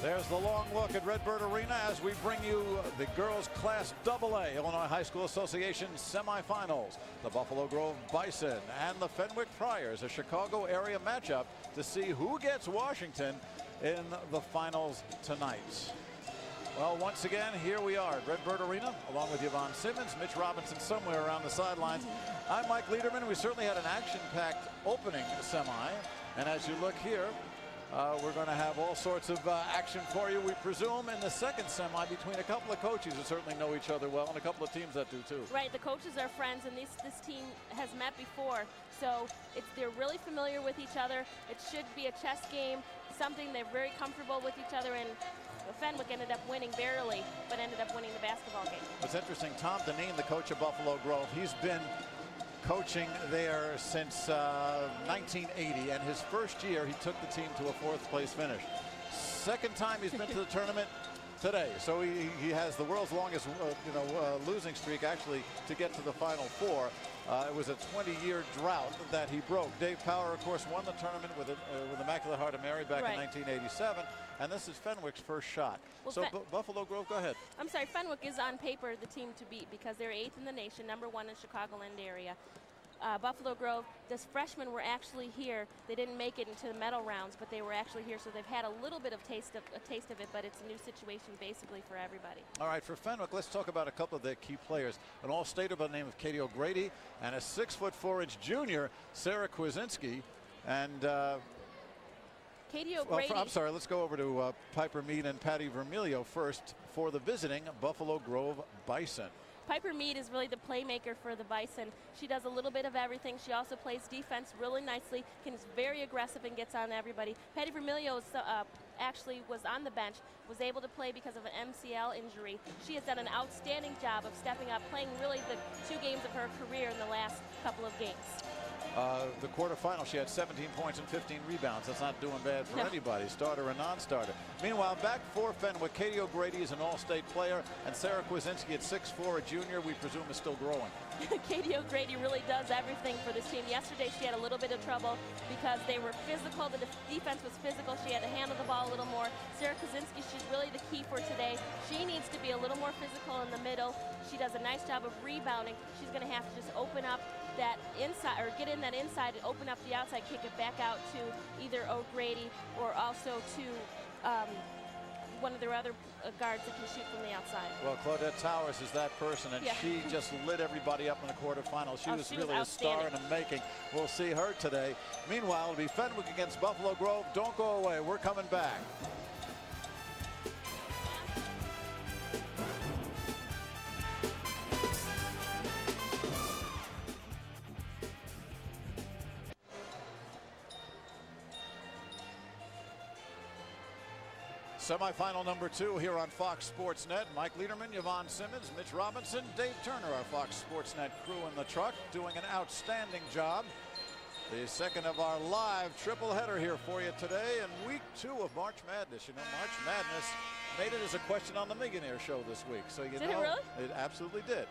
There's the long look at Redbird Arena as we bring you the girls Class AA Illinois High School Association semifinals. The Buffalo Grove Bison and the Fenwick Friars, a Chicago area matchup to see who gets Washington in the finals tonight. Well, once again, here we are at Redbird Arena, along with Yvonne Simmons, Mitch Robinson somewhere around the sidelines. I'm Mike Liederman. We certainly had an action-packed opening semi, and as you look here, we're going to have all sorts of action for you, we presume, in the second semi between a couple of coaches who certainly know each other well and a couple of teams that do too. Right, the coaches are friends, and this team has met before, so they're really familiar with each other. It should be a chess game, something they're very comfortable with each other, and Fenwick ended up winning barely, but ended up winning the basketball game. It's interesting, Tom Deneen, the coach of Buffalo Grove, he's been coaching there since 1980, and his first year he took the team to a fourth-place finish. Second time he's been to the tournament today, so he has the world's longest losing streak actually to get to the Final Four. It was a 20-year drought that he broke. Dave Power, of course, won the tournament with Immaculate Heart of Mary back in 1987, and this is Fenwick's first shot. Well, so Buffalo Grove, go ahead. I'm sorry, Fenwick is on paper the team to beat because they're 8th in the nation, #1 in Chicagoland area. Buffalo Grove, the freshmen were actually here. They didn't make it into the medal rounds, but they were actually here, so they've had a little bit of a taste of it, but it's a new situation basically for everybody. All right, for Fenwick, let's talk about a couple of their key players. An all-stater by the name of Katie O'Grady and a 6'4" junior, Sarah Kwasinski. And Katie O'Grady. I'm sorry, let's go over to Piper Mead and Patty Vermilio first for the visiting Buffalo Grove Bison. Piper Mead is really the playmaker for the Bison. She does a little bit of everything. She also plays defense really nicely, is very aggressive and gets on everybody. Patty Vermilio actually was on the bench, was able to play because of an MCL injury. She has done an outstanding job of stepping up, playing really the 2 games of her career in the last couple of games. The quarterfinal, she had 17 points and 15 rebounds. That's not doing bad for anybody, starter or non-starter. Meanwhile, back for Fenwick, Katie O'Grady is an all-state player, and Sarah Kwasinski at 6'4", a junior, we presume is still growing. Katie O'Grady really does everything for this team. Yesterday she had a little bit of trouble because they were physical. The defense was physical. She had to handle the ball a little more. Sarah Kwasinski, she's really the key for today. She needs to be a little more physical in the middle. She does a nice job of rebounding. She's going to have to just open up that inside, or get in that inside and open up the outside, kick it back out to either O'Grady or also to one of their other guards that can shoot from the outside. Well, Claudette Towers is that person, and she just lit everybody up in the quarterfinals. She was really a star in the making. We'll see her today. Meanwhile, it'll be Fenwick against Buffalo Grove. Don't go away. We're coming back. Semifinal number 2 here on Fox Sports Net. Mike Liederman, Yvonne Simmons, Mitch Robinson, Dave Turner, our Fox Sports Net crew in the truck, doing an outstanding job. The second of our live triple header here for you today in week 2 of March Madness. You know, March Madness made it as a question on the Millionaire Show this week. So you know, it really? It absolutely did.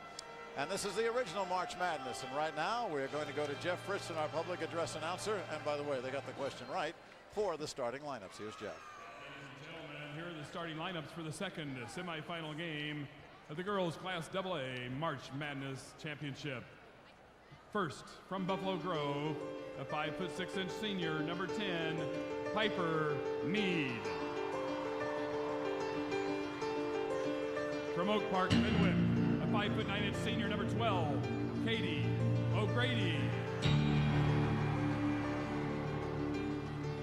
And this is the original March Madness. And right now we're going to go to Jeff Fritzen, our public address announcer. And by the way, they got the question right for the starting lineups. Here's Jeff. Here are the starting lineups for the second semifinal game of the girls Class AA March Madness Championship. First, from Buffalo Grove, a 5'6" senior, number 10, Piper Mead. From Oak Park, Fenwick, a 5'9" senior, number 12, Katie O'Grady.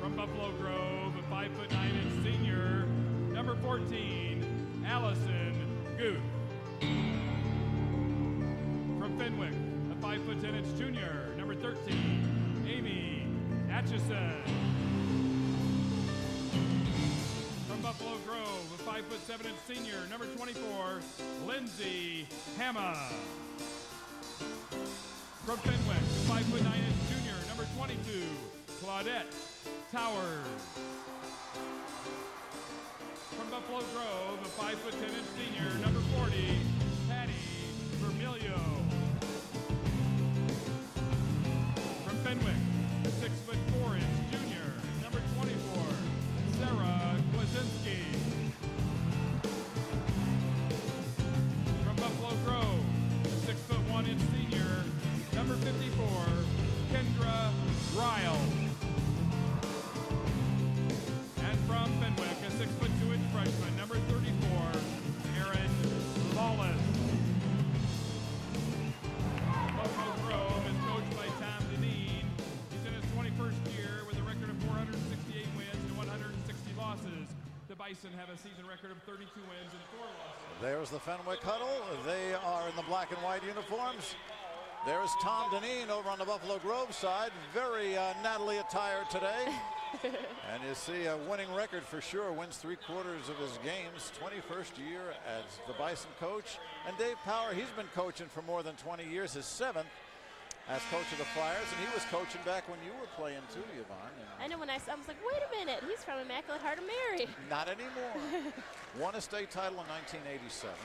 From Buffalo Grove, a 5'9" senior, number 14, Allison Guth. From Fenwick, a 5'10" junior, number 13, Amy Atchison. From Buffalo Grove, a 5'7" senior, number 24, Lindsay Hamma. From Fenwick, a 5'9" junior, number 22, Claudette Towers. From Buffalo Grove, a 5'10" senior, number 40, Patty Vermilio. From Fenwick, a 6'4" junior, number 24, Sarah Kwasinski. The Bison have a season record of 32 wins and 4 losses. There's the Fenwick huddle. They are in the black and white uniforms. There's Tom Deneen over on the Buffalo Grove side. Very Natalie attired today. And you see a winning record for sure. Wins 3/4 of his games. 21st year as the Bison coach. And Dave Power, he's been coaching for more than 20 years. His 7th as coach of the Flyers. And he was coaching back when you were playing too, Yvonne. I know, when I was like, wait a minute, he's from Immaculate Heart of Mary. Not anymore. Won a state title in 1987.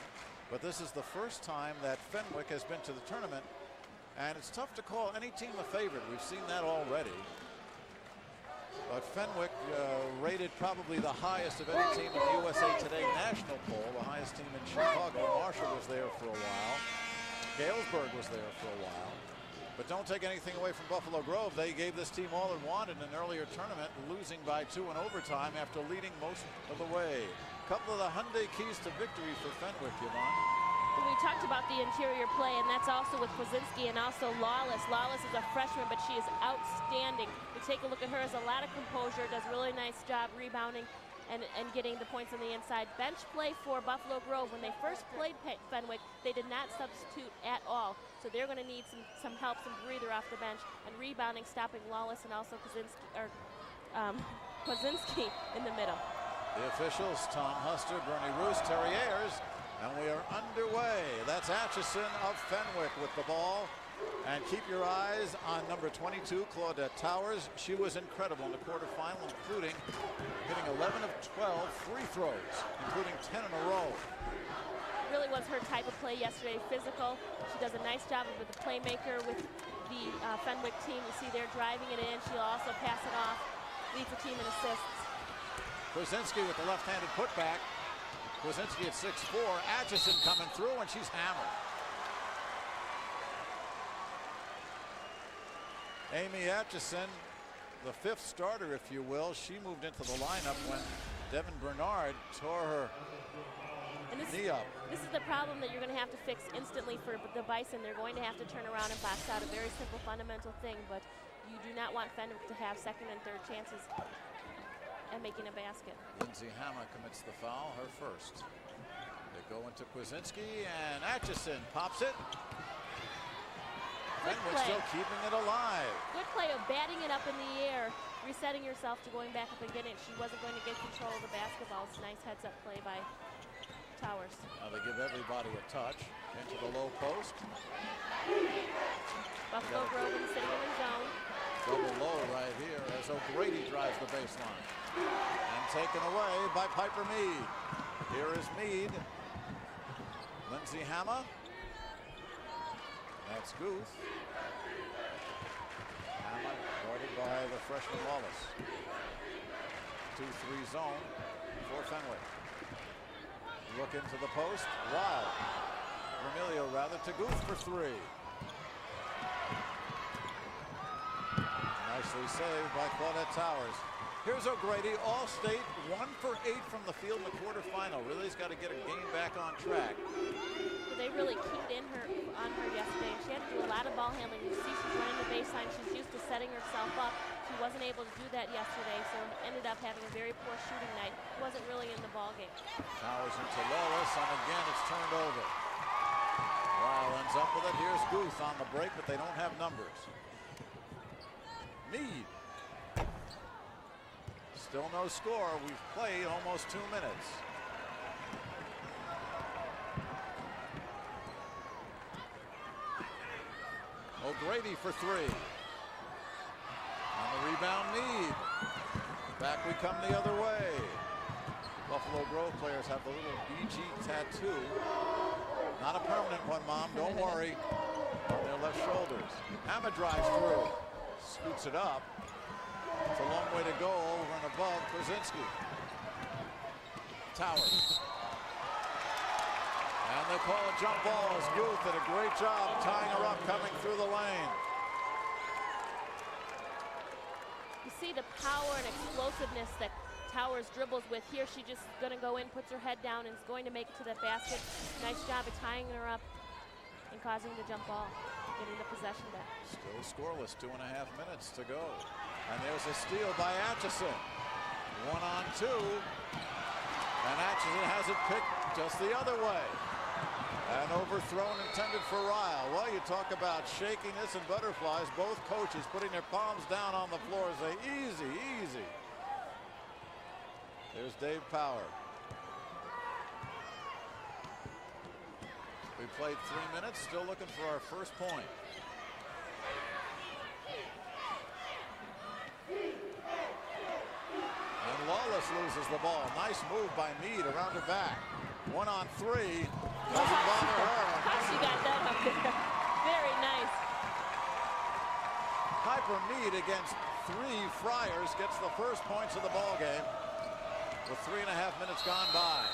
But this is the first time that Fenwick has been to the tournament. And it's tough to call any team a favorite. We've seen that already. But Fenwick rated probably the highest of any team in the USA Today national poll, the highest team in Chicago. Marshall was there for a while. Galesburg was there for a while. But don't take anything away from Buffalo Grove. They gave this team all it wanted in an earlier tournament, losing by 2 in overtime after leading most of the way. A couple of the Hyundai keys to victory for Fenwick, Yvonne. We talked about the interior play, and that's also with Kwasinski and also Lawless. Lawless is a freshman, but she is outstanding. You take a look at her, has a lot of composure, does a really nice job rebounding and getting the points on the inside. Bench play for Buffalo Grove. When they first played Fenwick, they did not substitute at all. So they're going to need some help, some breather off the bench, and rebounding, stopping Lawless and also Kwasinski in the middle. The officials, Tom Huster, Bernie Roos, Terry Ayers. And we are underway. That's Atchison of Fenwick with the ball. And keep your eyes on number 22, Claudette Towers. She was incredible in the quarterfinal, including hitting 11 of 12 free throws, including 10 in a row. Really was her type of play yesterday, physical. She does a nice job with the playmaker with the Fenwick team. You see they're driving it in. She'll also pass it off, leads the team in assists. Kwasinski with the left-handed putback. Kwasinski at 6'4", Atchison coming through, and she's hammered. Amy Atchison, the 5th starter, if you will, she moved into the lineup when Devin Bernard tore her knee up. This is the problem that you're going to have to fix instantly for the Bison. They're going to have to turn around and box out a very simple fundamental thing, but you do not want Fenwick to have 2nd and 3rd chances and making a basket. Lindsay Hammer commits the foul, her first. They go into Kwasinski, and Atchison pops it. Fenwick still keeping it alive. Good play of batting it up in the air, resetting yourself to going back up and getting it. She wasn't going to get control of the basketball. It's a nice heads-up play by Towers. Now they give everybody a touch into the low post. Buffalo Grove sitting in the zone. Double low right here as O'Grady drives the baseline. And taken away by Piper Mead. Here is Mead. Lindsay Hammer. That's Guth. Hammer guarded by the freshman Wallace. 2-3 zone for Fenwick. Look into the post. Wow. Vermilio rather to Guth for 3. Nicely saved by Claudette Towers. Here's O'Grady, All-State, 1 for 8 from the field in the quarterfinal. Really's got to get a game back on track. Well, they really keyed on her yesterday. She had to do a lot of ball handling. You see she's running the baseline. She's used to setting herself up. She wasn't able to do that yesterday, so ended up having a very poor shooting night. Wasn't really in the ball game. Towers into Lawless, and again it's turned over. Ryle ends up with it. Here's Guth on the break, but they don't have numbers. Mead. Still no score. We've played almost 2 minutes. O'Grady for 3. On the rebound, Mead. Back we come the other way. Buffalo Grove players have the little BG tattoo. Not a permanent one, Mom, don't worry. On their left shoulders. Hammer drives through. Scoots it up. It's a long way to go over and above Kwasinski. Towers. And they call a jump ball as Guth did a great job tying her up coming through the lane. You see the power and explosiveness that Towers dribbles with. Here she just going to go in, puts her head down, and is going to make it to that basket. Nice job of tying her up and causing the jump ball, getting the possession back. Still scoreless, 2.5 minutes to go. And there's a steal by Atchison. 1-on-2. And Atchison has it picked just the other way. And overthrown intended for Ryle. Well, you talk about shakiness and butterflies. Both coaches putting their palms down on the floor and say, easy, easy. There's Dave Power. We played 3 minutes, still looking for our first point. And Lawless loses the ball. Nice move by Meade around her back. 1-on-3. Doesn't bother her. How she got that up there. Very nice. Piper Meade against 3 Friars gets the first points of the ball game with 3.5 minutes gone by.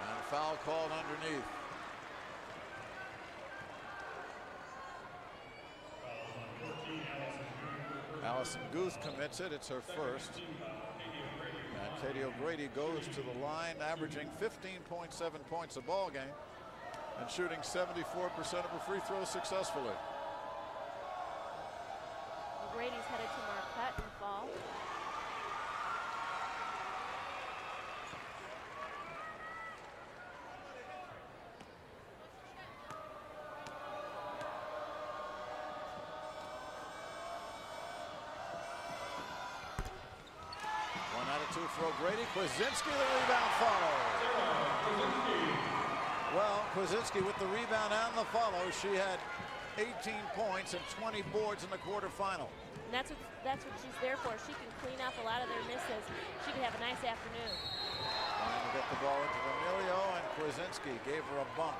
And foul called underneath. Allison Guth commits it. It's her first. And Katie O'Grady goes to the line, averaging 15.7 points a ball game and shooting 74% of her free throws successfully. O'Grady's headed to Marquette in fall. For O'Grady, Kwasinski the rebound follow. Well, Kwasinski with the rebound and the follow. She had 18 points and 20 boards in the quarterfinal. And that's what she's there for. She can clean up a lot of their misses. She can have a nice afternoon. Trying to get the ball into Vermilio, and Kwasinski gave her a bump.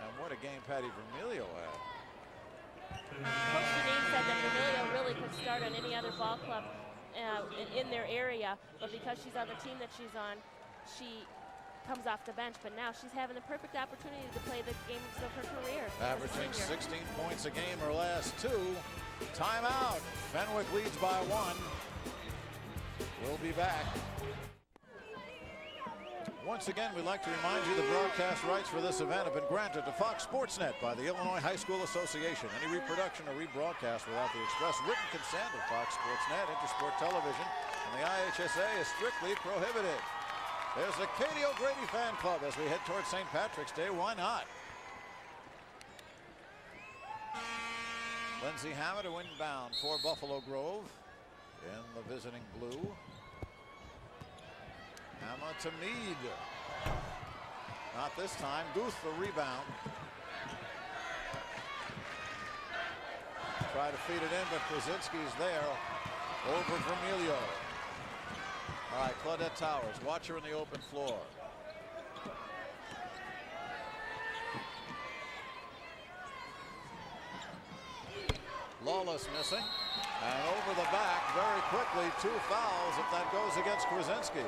And what a game Patty Vermilio had. Coach Deneen said that Vermilio really could start on any other ball club in their area, but because she's on the team that she's on, she comes off the bench. But now she's having the perfect opportunity to play the games of her career. Averaging 16 points a game her last 2. Timeout. Fenwick leads by 1. We'll be back. Once again, we'd like to remind you the broadcast rights for this event have been granted to Fox Sports Net by the Illinois High School Association. Any reproduction or rebroadcast without the express written consent of Fox Sports Net, Intersport Television, and the IHSA is strictly prohibited. There's the Katie O'Grady fan club as we head towards St. Patrick's Day. Why not? Lindsay Hammett to inbound for Buffalo Grove in the visiting blue. Hammer to Meade. Not this time. Guth the rebound. Try to feed it in, but Kwasinski's there over Vermilio. All right, Claudette Towers. Watch her in the open floor. Lawless missing. And over the back very quickly. 2 fouls if that goes against Kwasinski.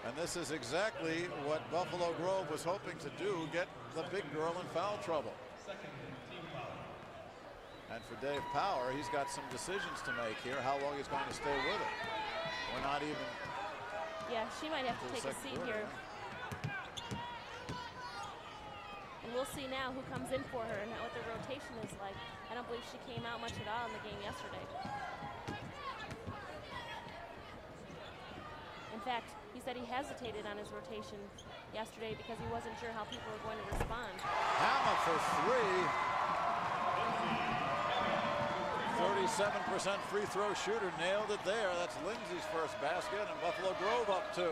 And this is exactly what Buffalo Grove was hoping to do, get the big girl in foul trouble. And for Dave Power, he's got some decisions to make here, how long he's going to stay with it. We're not even... Yeah, she might have to take a seat here. And we'll see now who comes in for her and what the rotation is like. I don't believe she came out much at all in the game yesterday. In fact, he said he hesitated on his rotation yesterday because he wasn't sure how people were going to respond. Hammer for 3. 37% free throw shooter, nailed it there. That's Lindsay's first basket, and Buffalo Grove up 2.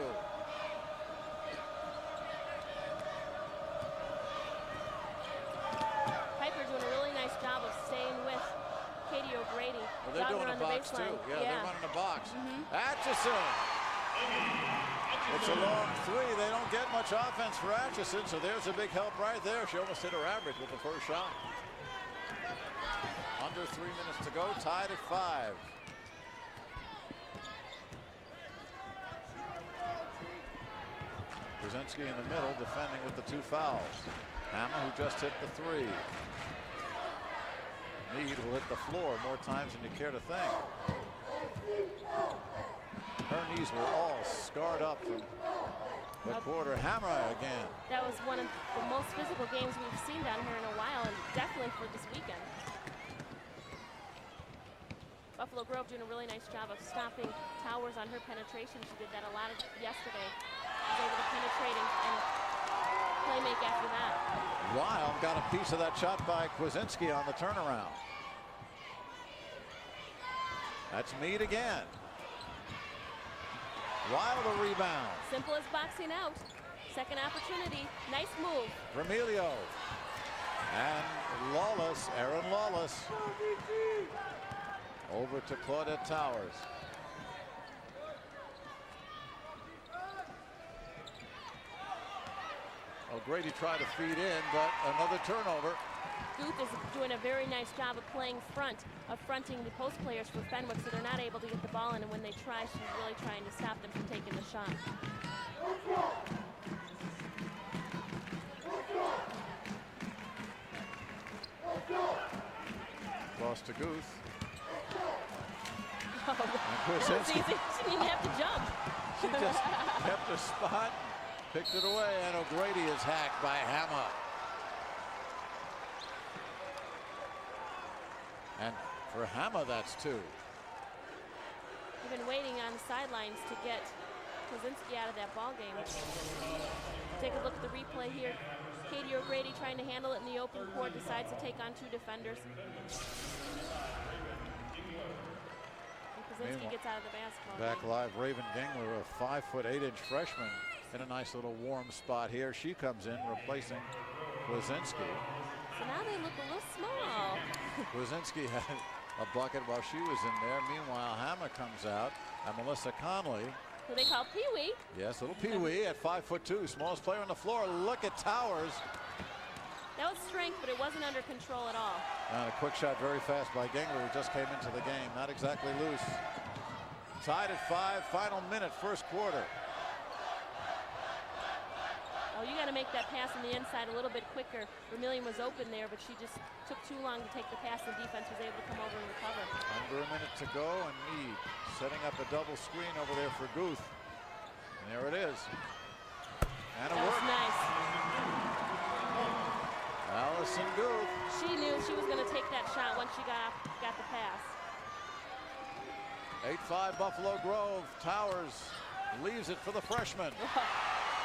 Piper doing a really nice job of staying with Katie O'Grady. Well, they're doing a box too. Yeah, they're running a box. Atchison. It's a long 3. They don't get much offense for Atchison, so there's a big help right there. She almost hit her average with the first shot. Under 3 minutes to go, tied at 5. Kwasinski in the middle, defending with the 2 fouls. Hammer, who just hit the 3. Meade will hit the floor more times than you care to think. Her knees were all scarred up from the quarter. Hammer again. That was one of the most physical games we've seen down here in a while, and definitely for this weekend. Buffalo Grove doing a really nice job of stopping Towers on her penetration. She did that a lot yesterday. She was able to penetrate and play make after that. Wild got a piece of that shot by Kwasinski on the turnaround. That's Mead again. Wild a rebound. Simple as boxing out. Second opportunity. Nice move. Remilio. And Lawless, Aaron Lawless. Over to Claudette Towers. O'Grady tried to feed in, but another turnover. Guth is doing a very nice job of playing fronting the post players for Fenwick, so they're not able to get the ball in, and when they try, she's really trying to stop them from taking the shot. Cross to Guth. Oh, that was easy. She didn't even have to jump. She just kept her spot, picked it away, and O'Grady is hacked by Hammer. And for Hammer, that's 2. We've been waiting on the sidelines to get Kwasinski out of that ball game. Take a look at the replay here. Katie O'Grady trying to handle it in the open court, decides to take on 2 defenders. And Kwasinski gets out of the basketball Back game. live, Raven Gingler, a 5'8" freshman, in a nice little warm spot here. She comes in, replacing Kwasinski. So now they look a little small. Kwasinski had a bucket while she was in there. Meanwhile, Hammer comes out, and Melissa Conley. Who they call Pee Wee. Yes, little Pee Wee at 5'2", smallest player on the floor. Look at Towers. That was strength, but it wasn't under control at all. And a quick shot very fast by Gingler, who just came into the game. Not exactly loose. Tied at 5, final minute, first quarter. Oh, you got to make that pass on the inside a little bit quicker. Vermillion was open there, but she just took too long to take the pass, and defense was able to come over and recover. Under a minute to go, and Mead setting up a double screen over there for Guth. And there it is. And it That was worked. nice. Allison Guth. She knew she was going to take that shot once she got the pass. 8-5 Buffalo Grove. Towers leaves it for the freshman.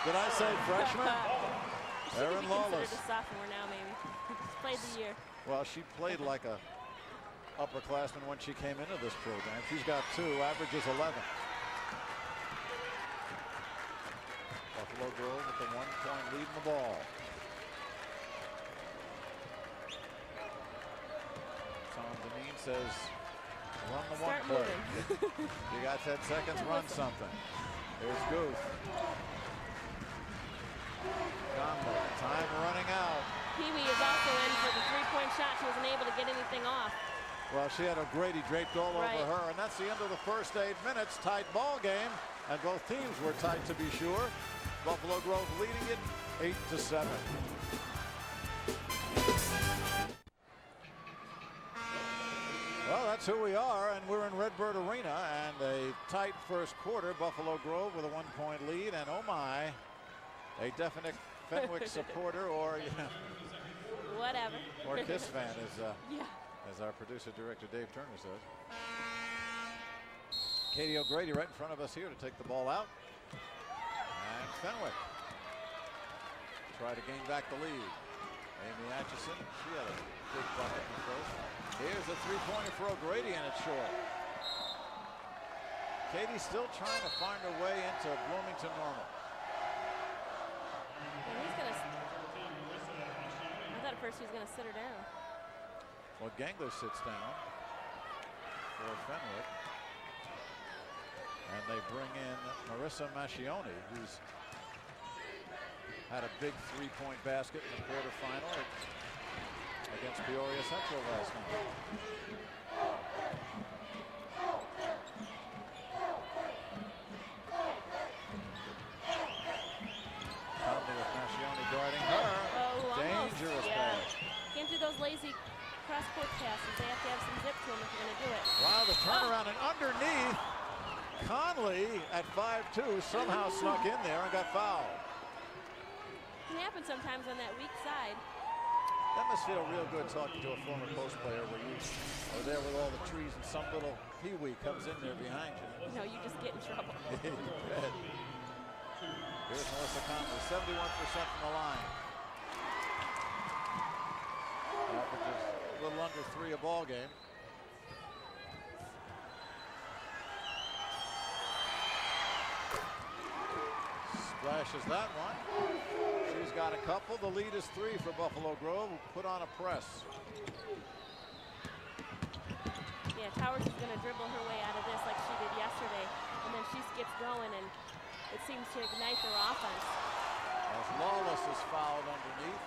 Did I say freshman? She could Aaron be Lawless. considered a sophomore now, maybe. She's played the year. Well, she played like a upperclassman when she came into this program. She's got 2, averages 11. Buffalo Grove with the 1-point lead in the ball. Tom Deneen says, run the Start one play. moving. You got 10 seconds, run something. Here's Guth. Conley, time running out. Pee Wee is also in for the 3-point shot. She wasn't able to get anything off. Well, she had O'Grady draped all over her, and that's the end of the first 8 minutes. Tight ball game, and both teams were tight, to be sure. Buffalo Grove leading it 8-7. Well, that's who we are, and we're in Redbird Arena, and a tight first quarter. Buffalo Grove with a 1-point lead, and oh my, a definite Fenwick supporter, or Whatever. or Kiss fan, Yeah. as our producer director Dave Turner says. Katie O'Grady right in front of us here to take the ball out, and Fenwick try to gain back the lead. Amy Atchison, she had a big bucket in the first. Here's a 3-pointer for O'Grady, and it's short. Katie's still trying to find her way into Bloomington Normal. And he's gonna. I thought at first he was gonna sit her down. Well, Gangler sits down for Fenwick. And they bring in Marissa Mascione, who's had a big 3-point basket in the quarterfinal against Peoria Central last night. Conley with Mascione guarding her. Oh, almost. Dangerous Yeah. pass. Can't do those lazy cross-court passes. They have to have some zip to them if you're gonna do it. Wow, the turnaround and underneath. Conley at 5'2" somehow snuck in there and got fouled. It can happen sometimes on that weak side. That must feel real good talking to a former post player where you are there with all the trees and some little peewee comes in there behind you. No, you just get in trouble. You bet. Here's Melissa Conley, 71% from the line. Averages a little under 3 a ball game. Splashes that one. She's got a couple. The lead is 3 for Buffalo Grove, who put on a press. Yeah, Towers is going to dribble her way out of this like she did yesterday. And then she gets going, and it seems to ignite their offense. As Lawless is fouled underneath.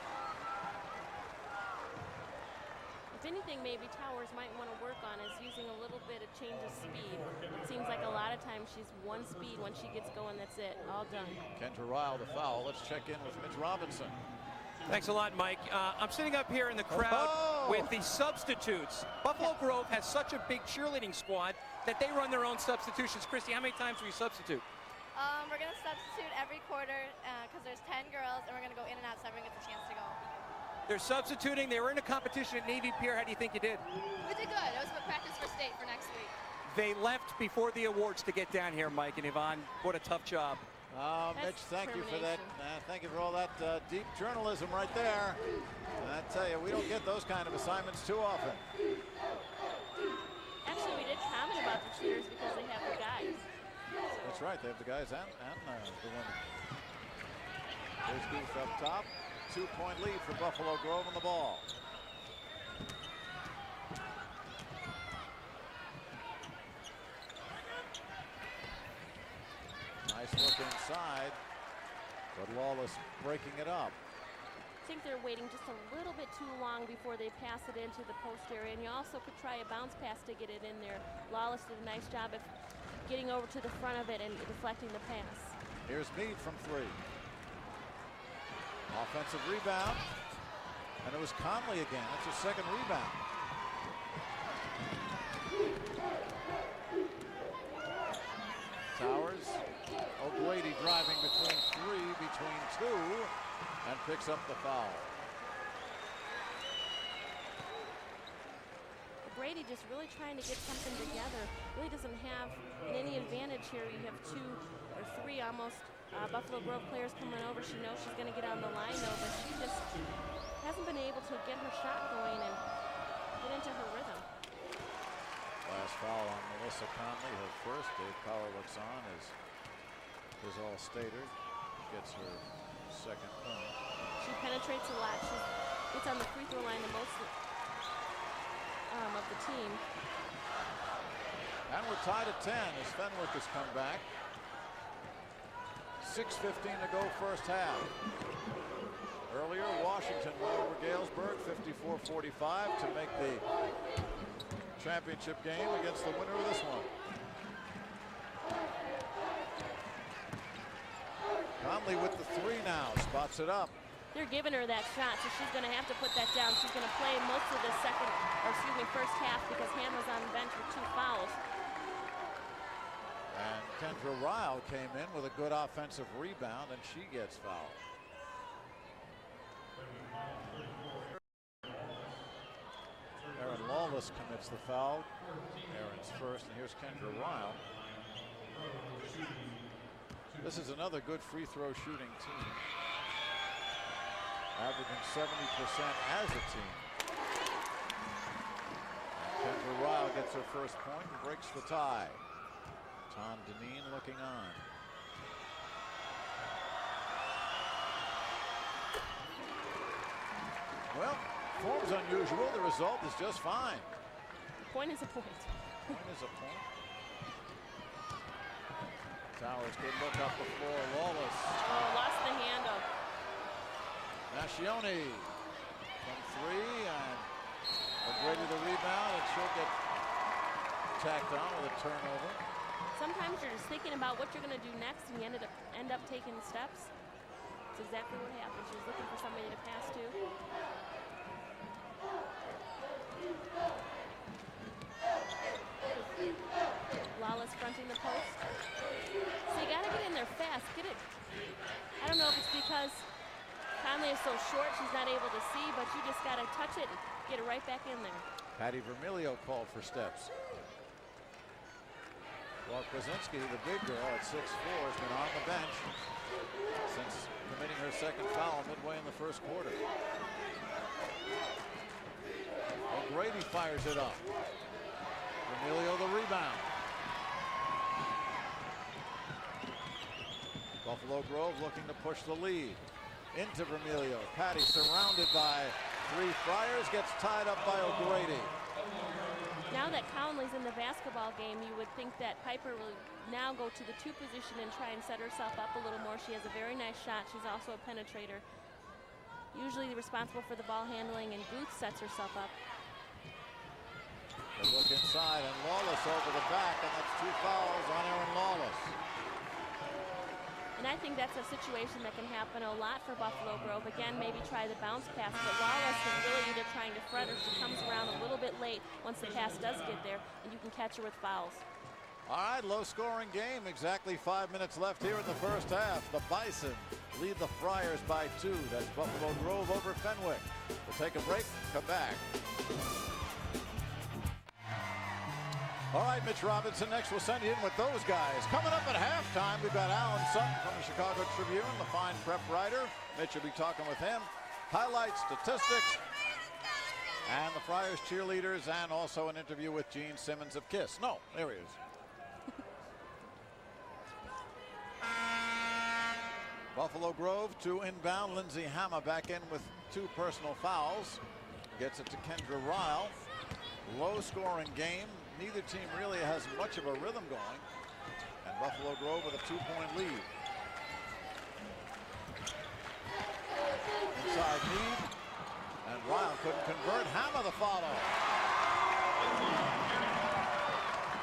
If anything, maybe Towers might want to work on is using a little bit of change of speed. It seems like a lot of times she's one speed. When she gets going, that's it. All done. Kendra Ryle the foul. Let's check in with Mitch Robinson. Thanks a lot, Mike. I'm sitting up here in the crowd with the substitutes. Buffalo Grove has such a big cheerleading squad that they run their own substitutions. Christy, how many times do you substitute? We're going to substitute every quarter because there's 10 girls, and we're going to go in and out so everyone gets a chance to go. They're substituting. They were in a competition at Navy Pier. How do you think you did? We did good. It was good practice for state for next week. They left before the awards to get down here, Mike and Yvonne. What a tough job. Mitch, thank you for that. Thank you for all that deep journalism right there. I tell you, we don't get those kind of assignments too often. Actually, we did comment about the cheers because they have the guys. That's right. They have the guys and the women. There's Goose up top. 2-point lead for Buffalo Grove on the ball. Nice look inside, but Lawless breaking it up. I think they're waiting just a little bit too long before they pass it into the post area, and you also could try a bounce pass to get it in there. Lawless did a nice job of getting over to the front of it and deflecting the pass. Here's Meade from 3. Offensive rebound, and it was Conley again. That's her second rebound. Towers, O'Grady driving between 2, and picks up the foul. Brady just really trying to get something together. Really doesn't have any advantage here. You have 2 or 3 almost Buffalo Grove players coming over. She knows she's going to get on the line though, but she just hasn't been able to get her shot going and get into her rhythm. Last foul on Melissa Conley, her first. Dave Power looks on as his all-stater gets her second point. She penetrates a lot. She gets on the free throw line the most of the team. And we're tied at 10 as Fenwick has come back. 6:15 to go first half. Earlier, Washington won over Galesburg 54-45 to make the championship game against the winner of this one. Conley with the 3 now, spots it up. They're giving her that shot, so she's going to have to put that down. She's going to play most of the first half because Hannah's on the bench with 2 fouls. And Kendra Ryle came in with a good offensive rebound, and she gets fouled. Aaron Lawless commits the foul. Aaron's first, and here's Kendra Ryle. This is another good free throw shooting team. Averaging 70% as a team. And Kendra Ryle gets her first point and breaks the tie. Tom Deneen looking on. Well, form's unusual. The result is just fine. Point is a point. Point is a point. Towers, good look up the floor. Lawless. Oh, lost the handle. Mascione from 3, and O'Grady the rebound, and she'll get tacked on with a turnover. Sometimes you're just thinking about what you're going to do next, and you end up taking steps. That's exactly what happened. She was looking for somebody to pass to. Lawless fronting the post. So you got to get in there fast. Get it. I don't know if it's because Conley is so short, she's not able to see, but you just got to touch it and get it right back in there. Patty Vermilio called for steps. Well, Kwasinski, the big girl at 6'4", has been on the bench since committing her second foul midway in the first quarter. O'Grady fires it up. Vermilio the rebound. Buffalo Grove looking to push the lead. Into Vermilio. Patty surrounded by three Friars, gets tied up by O'Grady. Now that Conley's in the basketball game, you would think that Piper will now go to the 2 position and try and set herself up a little more. She has a very nice shot. She's also a penetrator. Usually responsible for the ball handling, and Booth sets herself up. They look inside, and Lawless over the back, and that's 2 fouls on Aaron Lawless. And I think that's a situation that can happen a lot for Buffalo Grove. Again, maybe try the bounce pass, but Lawless is really either trying to front or she comes around a little bit late once the pass does get there, and you can catch her with fouls. All right, low-scoring game. Exactly 5 minutes left here in the first half. The Bison lead the Friars by 2. That's Buffalo Grove over Fenwick. We'll take a break, come back. All right, Mitch Robinson next. We'll send you in with those guys. Coming up at halftime, we've got Alan Sutton from the Chicago Tribune, the fine prep writer. Mitch will be talking with him. Highlights, statistics, and the Friars cheerleaders, and also an interview with Gene Simmons of KISS. No, there he is. Buffalo Grove, 2 inbound. Lindsay Hammer back in with 2 personal fouls. Gets it to Kendra Ryle. Low-scoring game. Neither team really has much of a rhythm going. And Buffalo Grove with a 2-point lead. Inside Mead. And Ryle couldn't convert. Hammer the follow.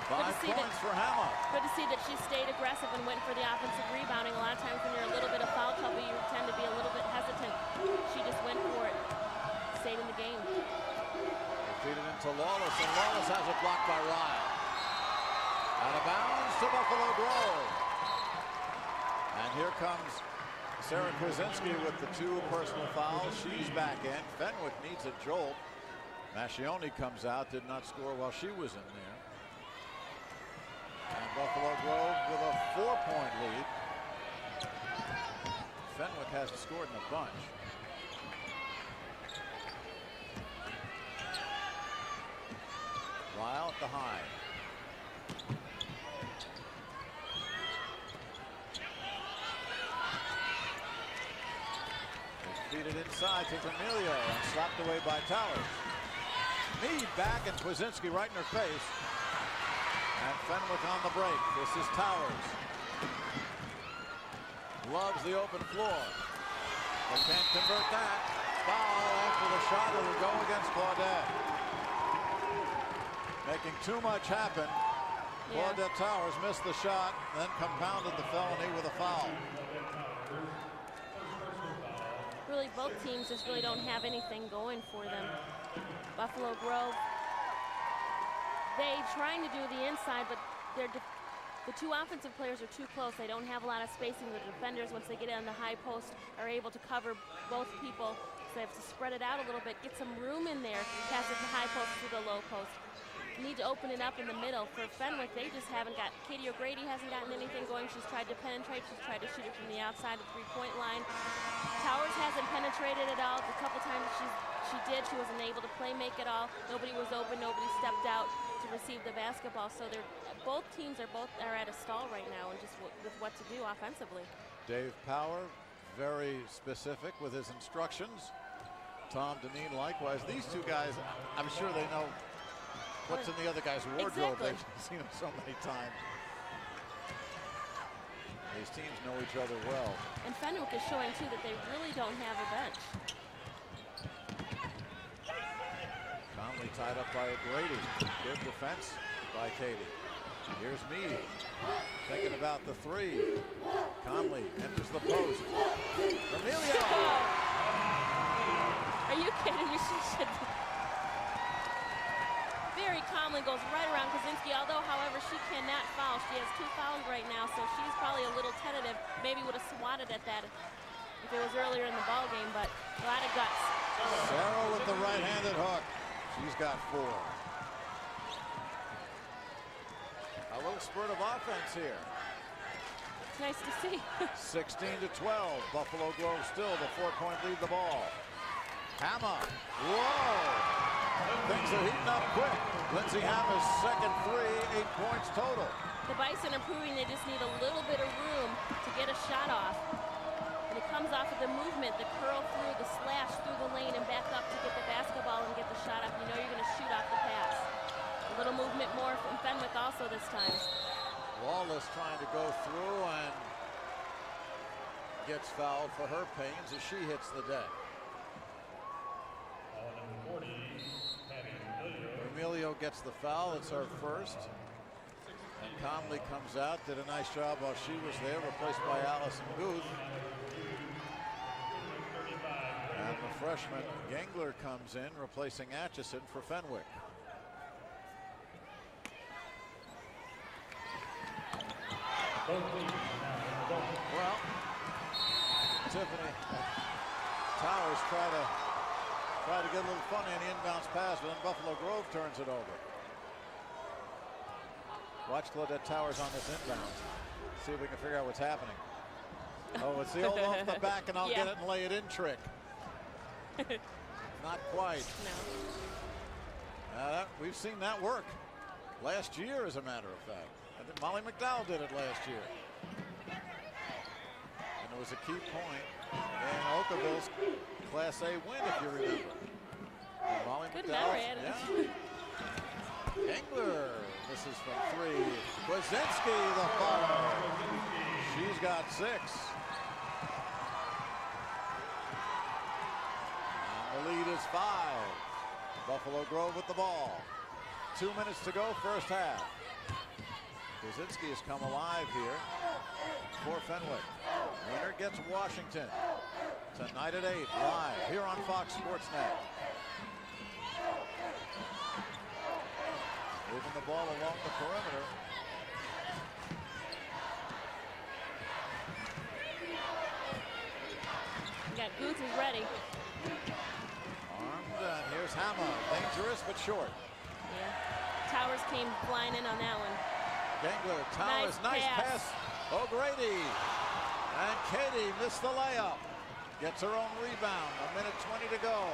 5 points for Hammer. Good to see that she stayed aggressive and went for the offensive rebounding. A lot of times when you're a little bit of foul trouble, you tend to be a little bit hesitant. She just went for it. Stayed in the game. Feed it into Lawless, and Lawless has it blocked by Ryle. Out of bounds to Buffalo Grove. And here comes Sarah Kwasinski with the 2 personal fouls. She's back in. Fenwick needs a jolt. Mascione comes out, did not score while she was in there. And Buffalo Grove with a 4-point lead. Fenwick hasn't scored in a bunch. Ryle at the high. They feed it inside to Vermilio and slapped away by Towers. Mead back and Kwasinski right in her face. And Fenwick on the break. This is Towers. Loves the open floor. They can't convert that. Foul after the shot. It will go against Claudette. Making too much happen. Yeah. Claudette Towers missed the shot, then compounded the felony with a foul. Really, both teams just really don't have anything going for them. Buffalo Grove, they trying to do the inside, but the 2 offensive players are too close. They don't have a lot of spacing. The defenders, once they get on the high post, are able to cover both people. So they have to spread it out a little bit, get some room in there, pass it from the high post to the low post. Need to open it up in the middle. For Fenwick, they just haven't got, Katie O'Grady hasn't gotten anything going. She's tried to penetrate. She's tried to shoot it from the outside, the 3-point line. Towers hasn't penetrated at all. The couple times she did, she wasn't able to play make at all. Nobody was open. Nobody stepped out to receive the basketball. So both teams are at a stall right now, and just with what to do offensively. Dave Power, very specific with his instructions. Tom Deneen likewise. These 2 guys, I'm sure they know what's in the other guy's wardrobe. Exactly. They've seen him so many times. These teams know each other well. And Fenwick is showing, too, that they really don't have a bench. Conley tied up by O'Grady. Good defense by Katie. Here's Mead. Thinking about the 3. Conley enters the post. Vermilio! Are you kidding me? She should... Very calmly goes right around Kwasinski, although, however, she cannot foul. She has 2 fouls right now, so she's probably a little tentative. Maybe would have swatted at that if it was earlier in the ball game, but a lot of guts. Sarah with the right-handed hook. She's got 4. A little spurt of offense here. It's nice to see. 16-12. Buffalo Grove still the 4-point lead the ball. Hammer. Whoa. Things are heating up quick. Lindsay Hammer's second 3, 8 points total. The Bison improving. They just need a little bit of room to get a shot off. And it comes off of the movement, the curl through, the slash through the lane and back up to get the basketball and get the shot up. You know you're going to shoot off the pass. A little movement more from Fenwick also this time. Wallace trying to go through and gets fouled for her pains as she hits the deck. Emilio gets the foul. It's her first. And Conley comes out, did a nice job while she was there, replaced by Allison Guth. And the freshman Gengler comes in, replacing Atchison for Fenwick. Well, Tiffany Towers try to get a little funny in the inbounds pass, but then Buffalo Grove turns it over. Watch Claudette Towers on this inbound. See if we can figure out what's happening. Oh, it's the old off the back and I'll get it and lay it in trick. Not quite. No. We've seen that work last year, as a matter of fact. I think Molly McDowell did it last year. And it was a key point in Oakville's Class A win, if you remember. And Molly Good McDowell. memory. Engler, this is from 3. Kwasinski, the foul. She's got 6. And the lead is 5. Buffalo Grove with the ball. 2 minutes to go, first half. Kwasinski has come alive here for Fenwick. Winner gets Washington. Tonight at 8, live here on Fox Sports Net. Moving the ball along the perimeter. You got Guth is ready. Armed, and here's Hammer. Dangerous but short. Yeah. Towers came flying in on that one. Gengler, Towers, nice pass. O'Grady. And Katie missed the layup. Gets her own rebound. 1:20 to go.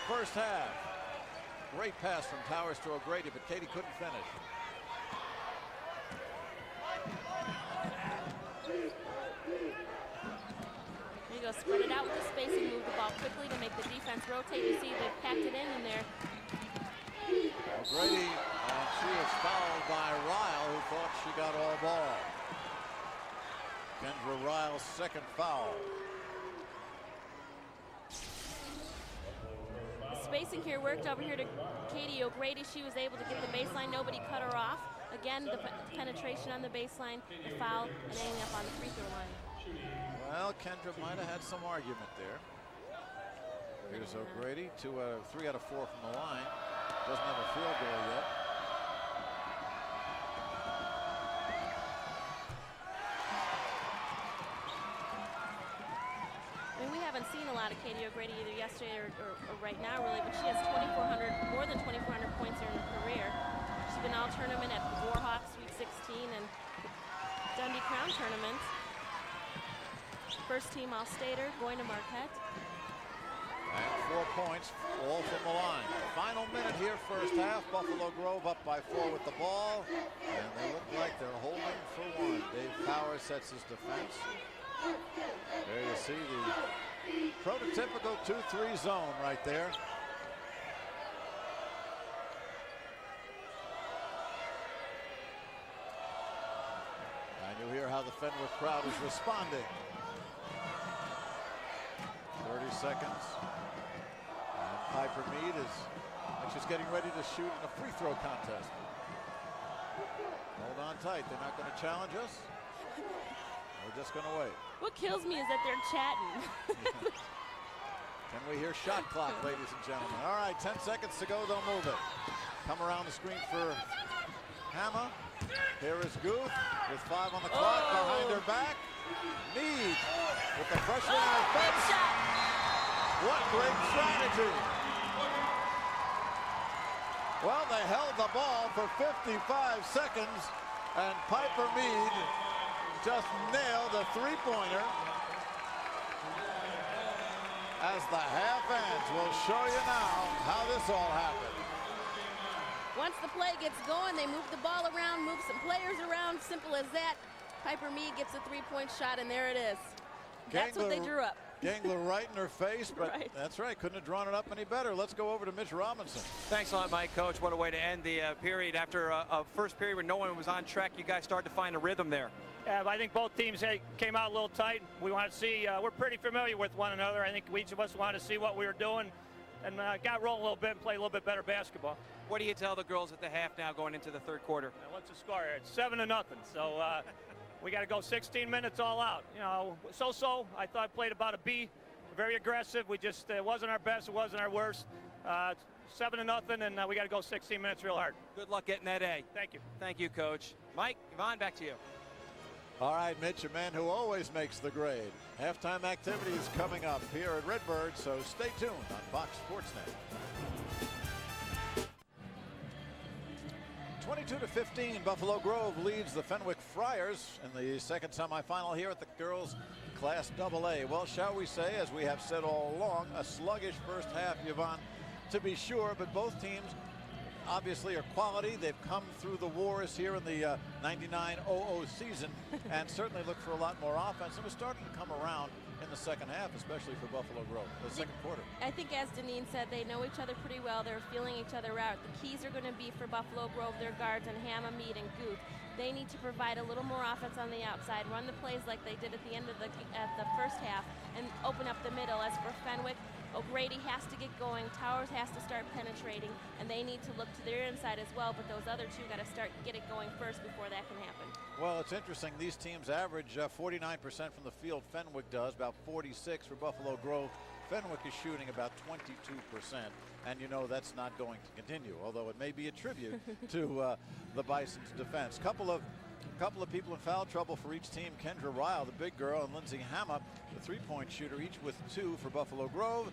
First half. Great pass from Towers to O'Grady, but Katie couldn't finish. There you go, spread it out with the spacing, move the ball quickly to make the defense rotate. You see they packed it in there. O'Grady, and she is fouled by Ryle, who thought she got all ball. Kendra Ryle's second foul. Spacing here worked over here to Katie O'Grady. She was able to get the baseline. Nobody cut her off. Again, the penetration on the baseline, the foul, and ending up on the free throw line. Well, Kendra might have had some argument there. Here's O'Grady, 3 out of 4 from the line. Doesn't have a field goal yet. I mean, we haven't seen a lot of Katie O'Grady either yesterday or right now, really, but she has more than 2,400 points in her career. She's been all tournament at Warhawks Sweet 16 and Dundee Crown tournaments. First team All-Stater, going to Marquette. And 4 points, all from the line. Final minute here, first half. Buffalo Grove up by 4 with the ball. And they look like they're holding for 1. Dave Powers sets his defense. There you see the prototypical 2-3 zone right there. And you'll hear how the Fenwick crowd is responding. 30 seconds. And Piper Mead is just getting ready to shoot in a free throw contest. Hold on tight. They're not going to challenge us. We're just going to wait. What kills me is that they're chatting. Can we hear shot clock, ladies and gentlemen? All right, 10 seconds to go. They'll move it. Come around the screen for Hammer. Here is Guth with 5 on the clock behind her back. Mead with the pressure on her big face. shot. What great strategy. Well, they held the ball for 55 seconds, and Piper Mead just nailed a three-pointer. As the half ends, we'll show you now how this all happened. Once the play gets going, they move the ball around, move some players around, simple as that. Piper Mead gets a three-point shot, and there it is. That's what they drew up. Gangler right in her face, but Right. That's right, couldn't have drawn it up any better. Let's go over to Mitch Robinson. Thanks a lot, Mike. Coach, what a way to end the period. After a first period where no one was on track, you guys started to find a rhythm there. Yeah, I think both teams came out a little tight. We want to see, we're pretty familiar with one another. I think each of us wanted to see what we were doing and got rolling a little bit and play a little bit better basketball. What do you tell the girls at the half now going into the third quarter? What's the score? It's 7-0. So we got to go 16 minutes all out. You know, so-so. I thought I played about a B. Very aggressive. We just, it wasn't our best. It wasn't our worst. 7-0, and we got to go 16 minutes real hard. Good luck getting that A. Thank you. Thank you, Coach. Mike, Yvonne, back to you. All right, Mitch, a man who always makes the grade. Halftime activities coming up here at Redbird, so stay tuned on Fox Sports Net. 22-15, Buffalo Grove leads the Fenwick Friars in the second semifinal here at the girls' Class AA. Well, shall we say, as we have said all along, a sluggish first half, Yvonne, to be sure, but both teams obviously are quality. They've come through the wars here in the 99-00 season and certainly look for a lot more offense. And we're starting to come around in the second half, especially for Buffalo Grove, the second quarter. I think, as Deneen said, they know each other pretty well. They're feeling each other out. The keys are going to be for Buffalo Grove, their guards, and Hamma, Mead, and Guth. They need to provide a little more offense on the outside, run the plays like they did at the end of the first half, and open up the middle. As for Fenwick, O'Grady has to get going, Towers has to start penetrating, and they need to look to their inside as well, but those other two got to get it going first before that can happen. Well, it's interesting. These teams average 49% from the field. Fenwick does about 46 for Buffalo Grove. Fenwick is shooting about 22%, and you know that's not going to continue, although it may be a tribute to the Bison's defense. Couple of people in foul trouble for each team. Kendra Ryle, the big girl, and Lindsay Hamma, the three-point shooter, each with 2 for Buffalo Grove.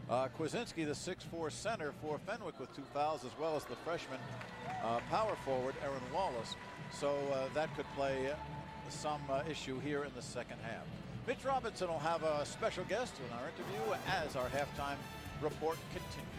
Kwasinski, the 6'4" center for Fenwick, with 2 fouls, as well as the freshman power forward, Erin Wallace. So that could play some issue here in the second half. Mitch Robinson will have a special guest in our interview as our halftime report continues.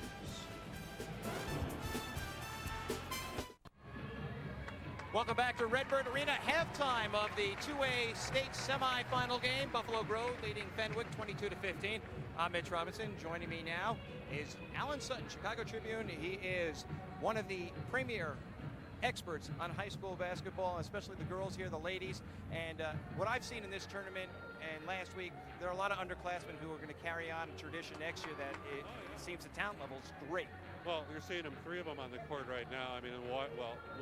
Welcome back to Redbird Arena. Halftime of the 2A state semifinal game. Buffalo Grove leading Fenwick 22-15. I'm Mitch Robinson. Joining me now is Alan Sutton, Chicago Tribune. He is one of the premier experts on high school basketball, especially the girls here, the ladies. And what I've seen in this tournament and last week, there are a lot of underclassmen who are going to carry on a tradition next year that it seems the talent level is great. Well, you're seeing them, 3 of them on the court right now. I mean,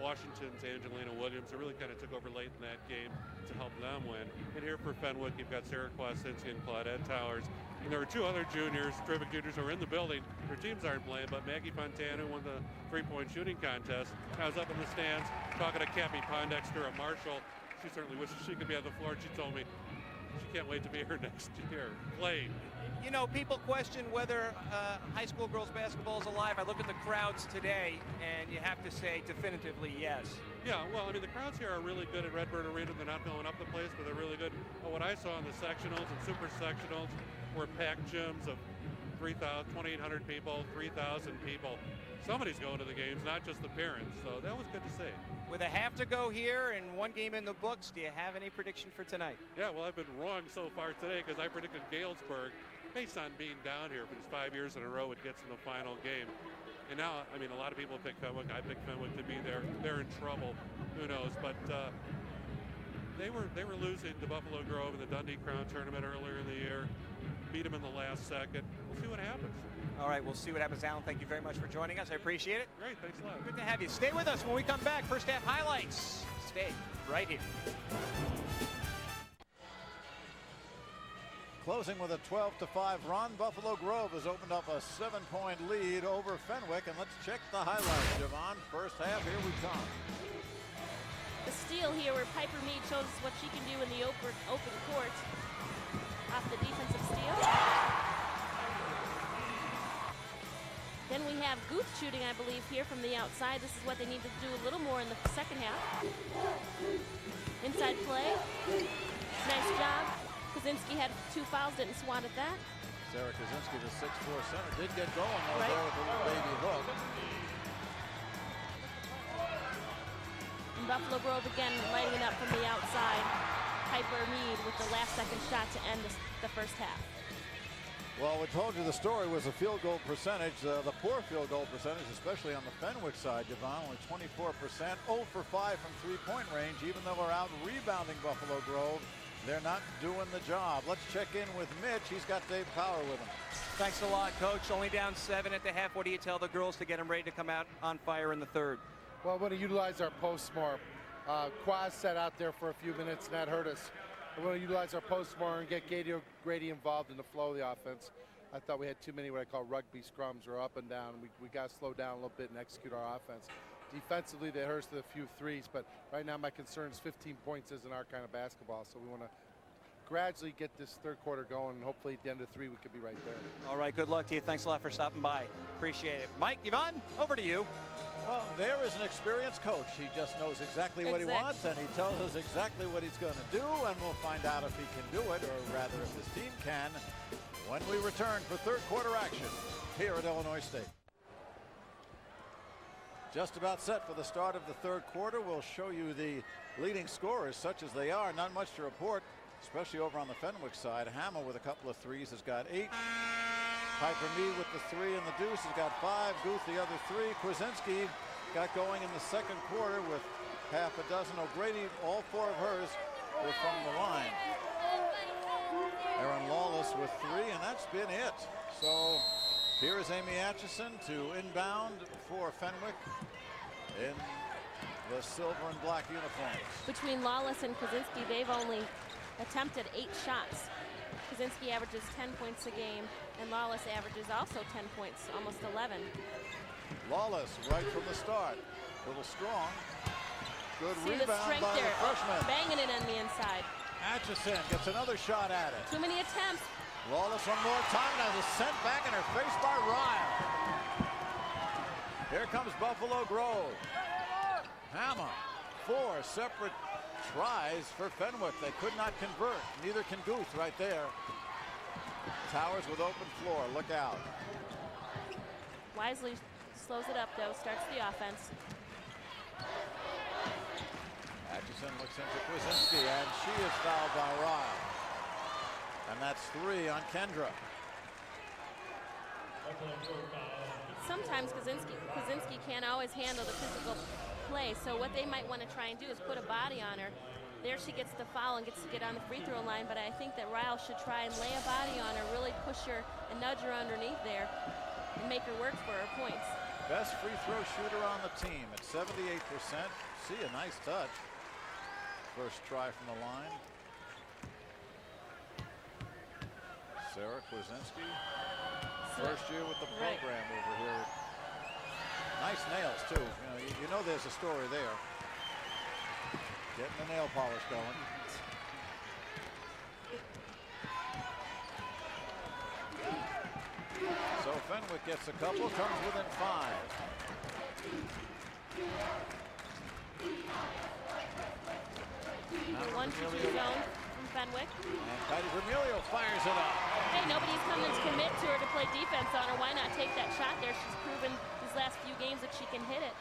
Washington's Angelina Williams, who really kind of took over late in that game to help them win. And here for Fenwick, you've got Sarah Kwasinski and Claudette Towers. And there were 2 other juniors, terrific juniors, who are in the building. Their teams aren't playing, but Maggie Fontana, who won the three-point shooting contest. I was up in the stands talking to Cappy Pondexter at Marshall. She certainly wishes she could be on the floor. She told me she can't wait to be here next year playing. You know, people question whether high school girls basketball is alive. I look at the crowds today, and you have to say definitively yes. Yeah, well, I mean, the crowds here are really good at Redbird Arena. They're not filling up the place, but they're really good. But what I saw in the sectionals and super sectionals were packed gyms of 2,800 people, 3,000 people. Somebody's going to the games, not just the parents. So that was good to see. With a half to go here and 1 game in the books, do you have any prediction for tonight? Yeah, well, I've been wrong so far today because I predicted Galesburg, based on being down here for these 5 years in a row, it gets in the final game. And now, I mean, a lot of people pick Fenwick. I picked Fenwick to be there. They're in trouble. Who knows? But they were losing to Buffalo Grove in the Dundee Crown tournament earlier in the year. Beat them in the last second. We'll see what happens. All right, we'll see what happens. Alan, thank you very much for joining us. I appreciate it. Great, thanks a lot. Good to have you. Stay with us when we come back. First half highlights. Stay right here. Closing with a 12-5 run, Buffalo Grove has opened up a 7-point lead over Fenwick, and let's check the highlights, Javon. First half, here we come. The steal here where Piper Mead shows us what she can do in the open court off the defensive steal. Then we have Guth shooting, I believe, here from the outside. This is what they need to do a little more in the second half. Inside play. Nice job. Kaczynski had 2 fouls, didn't swat at that. Sarah Kaczynski, the 6'4" center, did get going though Right. there with the little baby hook. And Buffalo Grove again lighting it up from the outside. Piper Mead with the last-second shot to end the first half. Well, we told you the story was the field goal percentage, the poor field goal percentage, especially on the Fenwick side, Yvonne, only 24%, 0 for 5 from three-point range. Even though we're out rebounding Buffalo Grove, they're not doing the job. Let's check in with Mitch. He's got Dave Power with him. Thanks a lot, Coach. Only down 7 at the half. What do you tell the girls to get them ready to come out on fire in the third? Well, we're going to utilize our posts more. Quaz sat out there for a few minutes, and that hurt us. We're going to utilize our posts more and get Grady involved in the flow of the offense. I thought we had too many what I call rugby scrums, or up and down. We got to slow down a little bit and execute our offense. Defensively, they hurt us with a few threes, but right now my concern is 15 points isn't our kind of basketball, so we want to gradually get this third quarter going, and hopefully at the end of 3 we could be right there. All right, good luck to you. Thanks a lot for stopping by. Appreciate it. Mike, Yvonne, over to you. Well, there is an experienced coach. He just knows exactly what he wants, and he tells us exactly what he's going to do, and we'll find out if he can do it, or rather if his team can, when we return for third quarter action here at Illinois State. Just about set for the start of the third quarter. We'll show you the leading scorers, such as they are. Not much to report, especially over on the Fenwick side. Hammer with a couple of threes has got 8. Piper Mead with the 3 and the deuce has got 5. Guth the other 3. Kwasinski got going in the second quarter with half a dozen. O'Grady, all 4 of hers were from the line. Erin Lawless with 3, and that's been it. So here is Amy Atchison to inbound for Fenwick in the silver and black uniforms. Between Lawless and Kaczynski, they've only attempted 8 shots. Kaczynski averages 10 points a game, and Lawless averages also 10 points, almost 11. Lawless right from the start. A little strong. Good See the rebound strength by there. the freshman. Banging it on the inside. Atchison gets another shot at it. Too many attempts. Lawless one more time, and has a sent back in her face by Ryle. Here comes Buffalo Grove. Hammer. 4 separate tries for Fenwick. They could not convert. Neither can Guth right there. Towers with open floor. Look out. Wisely slows it up, though. Starts the offense. Atchison looks into Kwasinski, and she is fouled by Ryle. And that's 3 on Kendra. Sometimes Kaczynski can't always handle the physical play, so what they might want to try and do is put a body on her. There she gets the foul and gets to get on the free throw line, but I think that Ryle should try and lay a body on her, really push her and nudge her underneath there and make her work for her points. Best free throw shooter on the team at 78%. See, a nice touch. First try from the line. Sarah Kwasinski, first year with the program over here. Nice nails too. You know there's a story there. Getting the nail polish going. So Fenwick gets a couple, comes within 5. The 1-2 zone from Fenwick. And Patty Vermilio fires it up. Hey, nobody's coming to commit to her to play defense on her. Why not take that shot there? She's proven these last few games that she can hit it.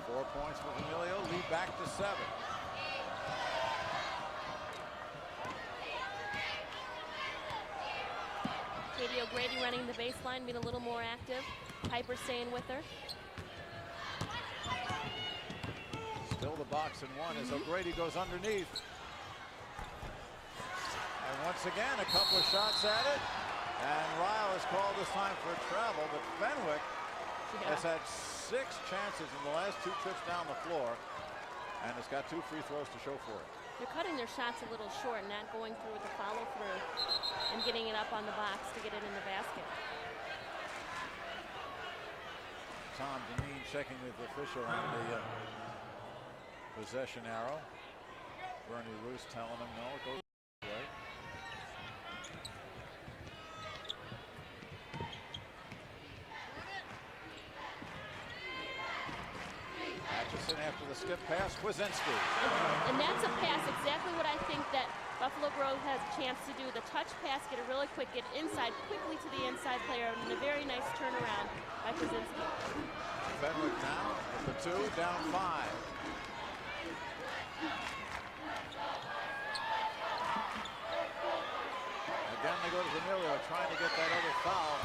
4 points for Vermilio, lead back to 7. Katie O'Grady running the baseline, being a little more active. Piper staying with her. Still the box and 1 as O'Grady goes underneath. And once again, a couple of shots at it. And Ryle is called this time for a travel, but Fenwick has had 6 chances in the last 2 trips down the floor and has got 2 free throws to show for it. They're cutting their shots a little short, not going through with the follow through and getting it up on the box to get it in the basket. Tom Deneen checking with the official on the Possession arrow. Bernie Roos telling him no, it goes away. Atchison after the skip pass, Kwasinski. And that's a pass, exactly what I think that Buffalo Grove has a chance to do. The touch pass, get it really quick, get inside, quickly to the inside player, and a very nice turnaround by Kwasinski. Fenwick now with the 2, down 5. Again, they go to Emilio trying to get that other foul.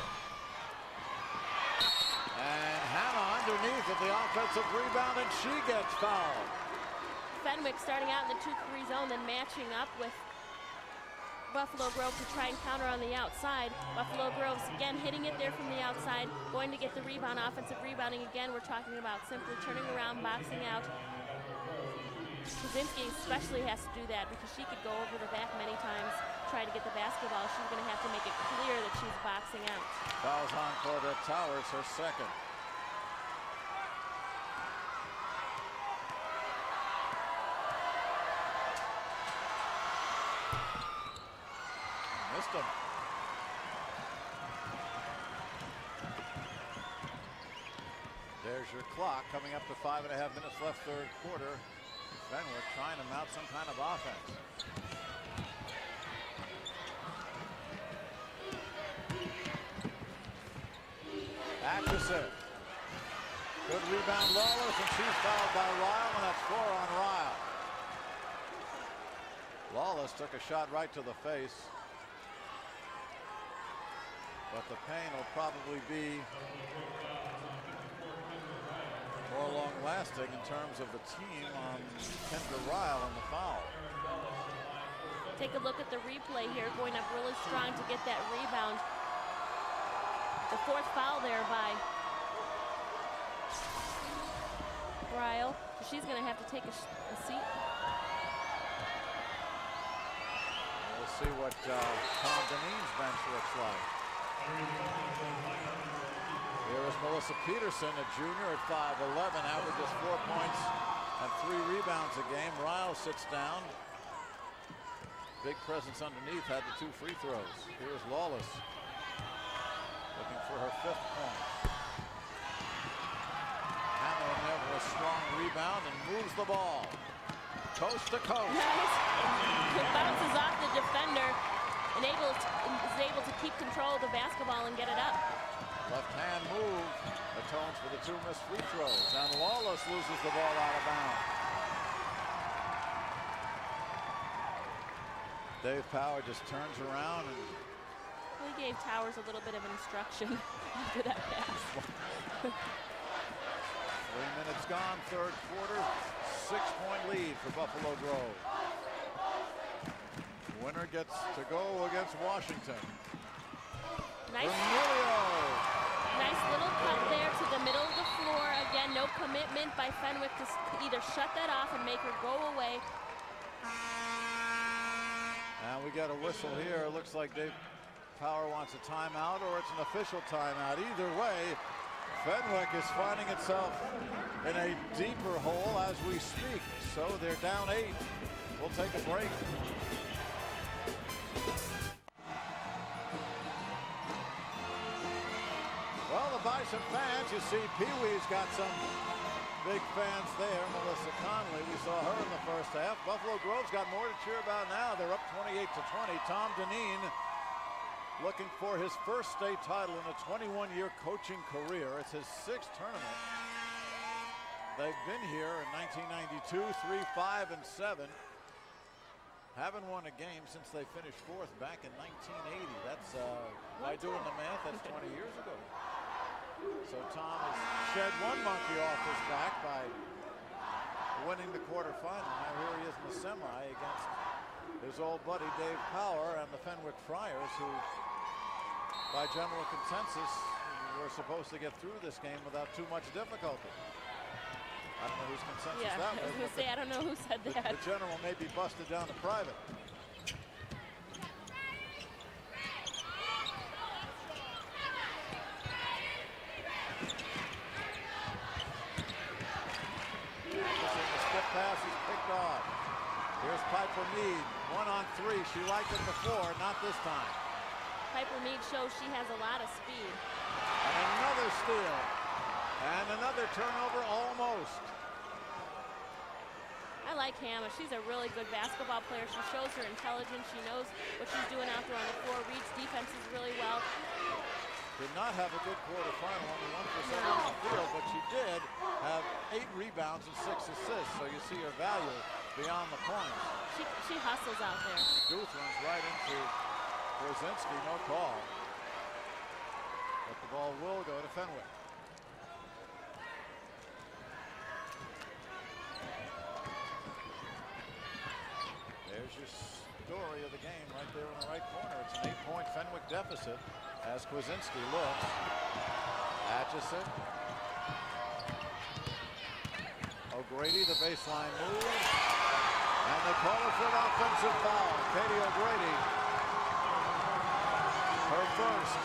And Hannah underneath of the offensive rebound, and she gets fouled. Fenwick starting out in the 2-3 zone, then matching up with Buffalo Grove to try and counter on the outside. Buffalo Grove's again hitting it there from the outside, going to get the rebound, offensive rebounding again. We're talking about simply turning around, boxing out. Kwasinski especially has to do that because she could go over the back many times, try to get the basketball. She's going to have to make it clear that she's boxing out. Fouls on Claudette Towers, her second. Missed him. There's your clock coming up to 5.5 minutes left, third quarter. Fenwick trying to mount some kind of offense. Atchison. Good rebound, Lawless, and she's fouled by Ryle, and that's 4 on Ryle. Lawless took a shot right to the face, but the pain will probably be more long-lasting in terms of the team on Kendra Ryle and the foul. Take a look at the replay here, going up really strong to get that rebound. The 4th foul there by Ryle. She's going to have to take a seat. We'll see what Tom Dineen's bench looks like. Here is Melissa Peterson, a junior at 5'11", averages 4 points and 3 rebounds a game. Ryle sits down. Big presence underneath, had the 2 free throws. Here's Lawless, looking for her 5th point. Hannah in there for a strong rebound and moves the ball coast to coast. Nice. It bounces off the defender and is able to keep control of the basketball and get it up. Left hand move atones for the 2 missed free throws, and Lawless loses the ball out of bounds. Dave Power just turns around and We gave Towers a little bit of instruction after that pass. 3 minutes gone, third quarter, 6-point lead for Buffalo Grove. Winner gets to go against Washington. Nice. Emilio. Nice little cut there to the middle of the floor. Again, no commitment by Fenwick to either shut that off and make her go away. And we got a whistle here. It looks like Dave Power wants a timeout, or it's an official timeout. Either way, Fenwick is finding itself in a deeper hole as we speak. So they're down 8. We'll take a break. Well, the Bison fans, you see Pee-wee's got some big fans there. Melissa Conley, we saw her in the first half. Buffalo Grove's got more to cheer about now. They're up 28-20. Tom Dineen looking for his first state title in a 21-year coaching career. It's his 6th tournament. They've been here in 1992, 3, 5, and 7. Haven't won a game since they finished 4th back in 1980. That's, by doing the math, that's 20 years ago. So Tom has shed one monkey off his back by winning the quarterfinal. Now here he is in the semi against his old buddy Dave Power and the Fenwick Friars, who, by general consensus, were supposed to get through this game without too much difficulty. I don't know whose consensus that was. I was going to say, I don't know who said that. The general may be busted down to private. pass is picked off. Here's Piper Mead, 1-on-3. She liked it before, not this time. Piper Mead shows she has a lot of speed. And another steal. And another turnover almost. I like Hannah. She's a really good basketball player. She shows her intelligence. She knows what she's doing out there on the floor, reads defenses really well. Did not have a good quarterfinal, only 1 for 7 on the field, but she did have 8 rebounds and 6 assists, so you see her value beyond the points. She hustles out there. Guth runs right into Krasinski, no call. But the ball will go to Fenwick. There's your story of the game right there in the right corner. It's an 8-point Fenwick deficit as Kwasinski looks. Atchison. O'Grady, the baseline move. And they call it for an offensive foul. Katie O'Grady, her first.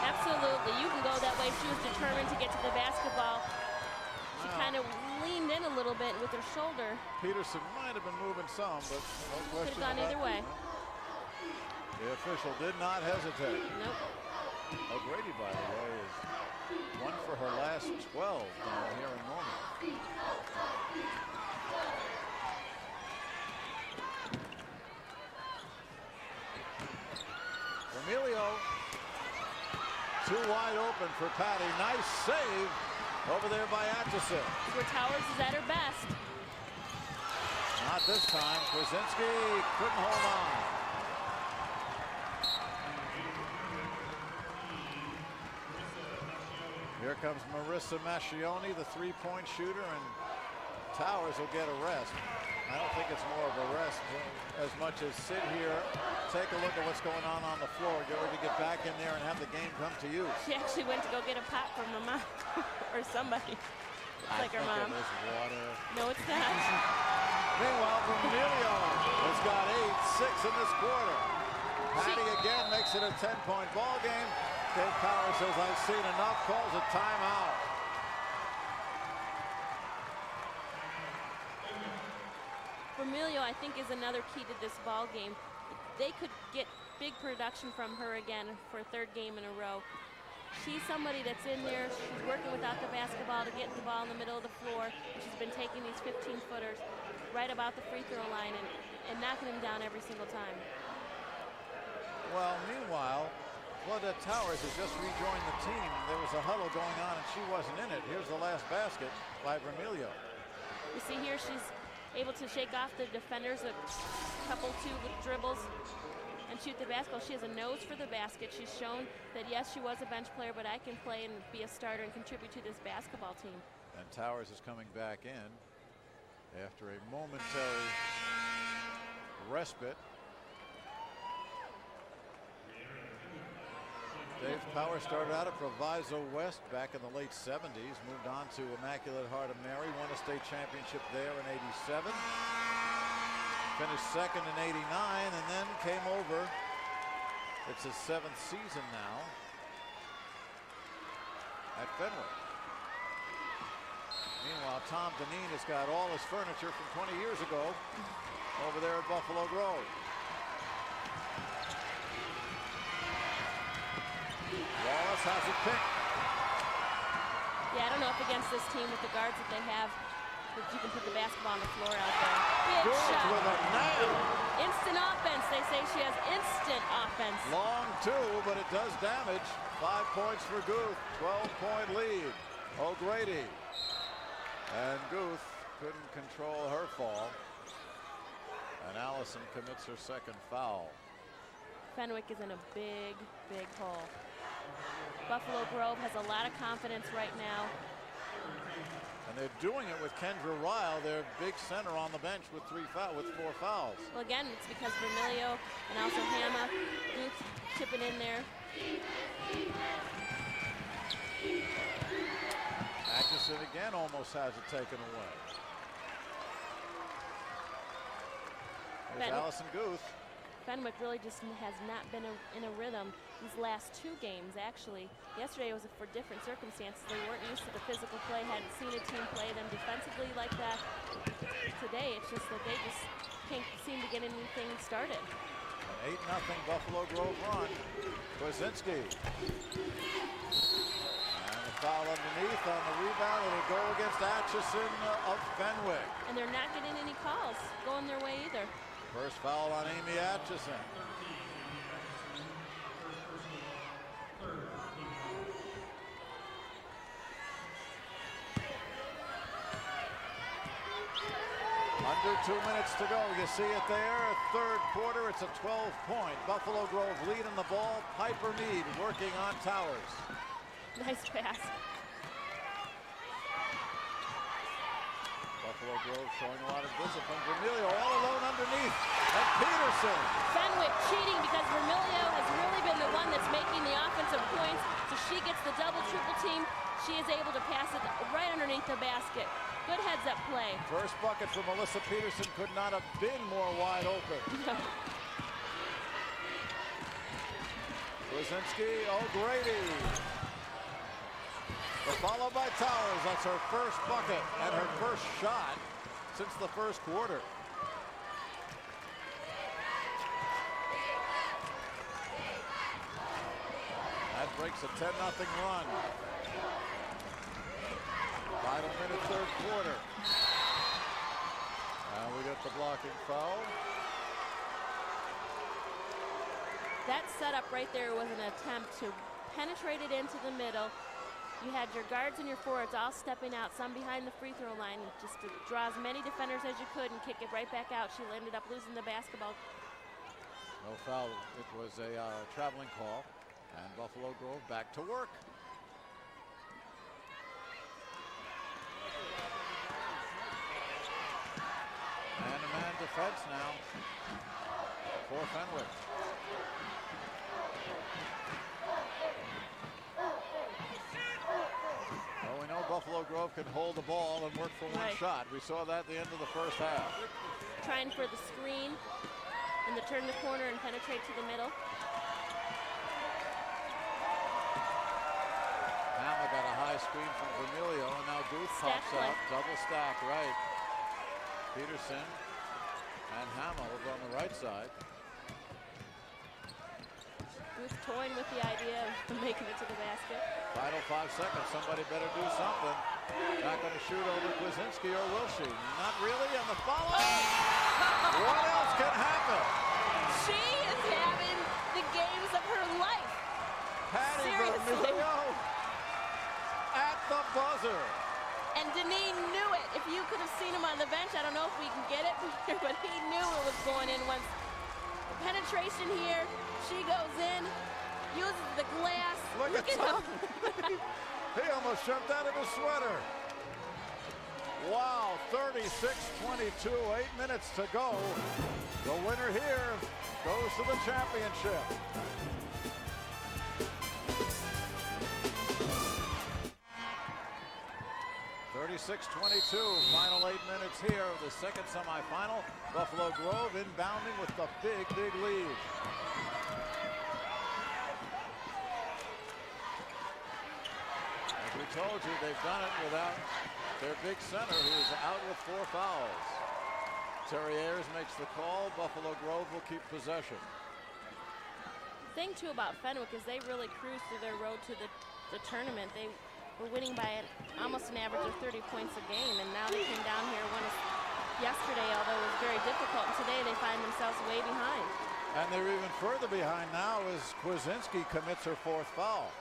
Absolutely. You can go that way. She was determined to get to the basketball. She kind of leaned in a little bit with her shoulder. Peterson might have been moving some, but no question. Could have gone either way. The official did not hesitate. Nope. O'Grady, by the way, is 1 for her last 12 down here in Norman. Emilio, too wide open for Patty. Nice save over there by Atchison. Where Towers is at her best. Not this time. Krasinski couldn't hold on. Here comes Marissa Mascioni, the 3-point shooter, and Towers will get a rest. I don't think it's more of a rest as much as sit here, take a look at what's going on the floor, get ready to get back in there and have the game come to you. She actually went to go get a pot from her mom or somebody. It's like her mom. It was water. No, it's not. Meanwhile, Emilio has got 6 in this quarter. Patty again makes it a 10-point ball game. Dave Powers says, I've seen enough, calls a timeout. Vermilio, I think, is another key to this ball game. They could get big production from her again for a 3rd game in a row. She's somebody that's in there. She's working without the basketball to get the ball in the middle of the floor. She's been taking these 15-footers right about the free throw line and knocking them down every single time. Well, meanwhile, Claudette Towers has just rejoined the team. There was a huddle going on and she wasn't in it. Here's the last basket by Vermilio. You see here, she's able to shake off the defenders, a couple, 2 dribbles, and shoot the basketball. She has a nose for the basket. She's shown that, yes, she was a bench player, but I can play and be a starter and contribute to this basketball team. And Towers is coming back in after a momentary respite. Dave Powers started out at Proviso West back in the late 70s, moved on to Immaculate Heart of Mary, won a state championship there in '87, finished 2nd in '89, and then came over. It's his 7th season now at Fenwick. Meanwhile, Tom Deneen has got all his furniture from 20 years ago over there at Buffalo Grove. Wallace has it picked. Yeah, I don't know if against this team with the guards that they have, that you can put the basketball on the floor out there. Big Good shot. with a nail. Instant offense. They say she has instant offense. Long 2, but it does damage. 5 points for Guth. 12-point lead. O'Grady. And Guth couldn't control her fall. And Allison commits her 2nd foul. Fenwick is in a big, big hole. Buffalo Grove has a lot of confidence right now. And they're doing it with Kendra Ryle, their big center on the bench with 4 fouls. Well, again, it's because Vermilio and also Hama, Guth chipping in there. Atchison again almost has it taken away. There's Allison Guth. Fenwick really just has not been in a rhythm these last 2 games, actually. Yesterday was for different circumstances. They weren't used to the physical play, hadn't seen a team play them defensively like that. To today. It's just that they just can't seem to get anything started. An 8-0 Buffalo Grove run. Kwasinski. And the foul underneath on the rebound. It'll go against Atchison of Fenwick. And they're not getting any calls going their way either. First foul on Amy Atchison. Under 2 minutes to go. You see it there. Third quarter. It's a 12-point Buffalo Grove lead in the ball. Piper Mead working on Towers. Nice pass. Buffalo Grove showing a lot of discipline. Vermilio all alone underneath. And Peterson. Fenwick cheating because Vermilio has really been the one that's making the offensive points. So she gets the double, triple team. She is able to pass it right underneath the basket. Good heads-up play. First bucket for Melissa Peterson could not have been more wide open. Kwasinski, O'Grady. Followed by Towers. That's her first bucket and her first shot since the first quarter. That breaks a 10-0 run. Final minute, third quarter. And we get the blocking foul. That setup right there was an attempt to penetrate it into the middle. You had your guards and your forwards all stepping out, some behind the free throw line, just to draw as many defenders as you could and kick it right back out. She ended up losing the basketball. No foul. It was a traveling call. And Buffalo Grove back to work. Man-to-man defense now for Fenwick. Well, we know Buffalo Grove can hold the ball and work for one shot. We saw that at the end of the first half. Trying for the screen and to turn the corner and penetrate to the middle. Hammer got a high screen from Vermilio, and now Guth pops up. Double stack, right. Peterson and Hammer over on the right side. Guth toying with the idea of making it to the basket. Final 5 seconds. Somebody better do something. Not going to shoot over Kwasinski, or will she? Not really on the follow. What else can happen? She is having the games of her life. Patty Vermilio at the buzzer. And Deneen knew it. If you could have seen him on the bench, I don't know if we can get it, but he knew it was going in once. Penetration here. She goes in, uses the glass. Look at Tom. He almost jumped out of his sweater. Wow, 36-22, 8 minutes to go. The winner here goes to the championship. Final 8 minutes here of the second semifinal. Buffalo Grove inbounding with the big lead. As we told you, they've done it without their big center, who is out with 4 fouls. Terry Ayers makes the call. Buffalo Grove will keep possession. The thing too about Fenwick is they really cruised through their road to the tournament. They were winning by almost an average of 30 points a game, and now they came down here yesterday, although it was very difficult, and today they find themselves way behind. And they're even further behind now as Kwasinski commits her 4th foul.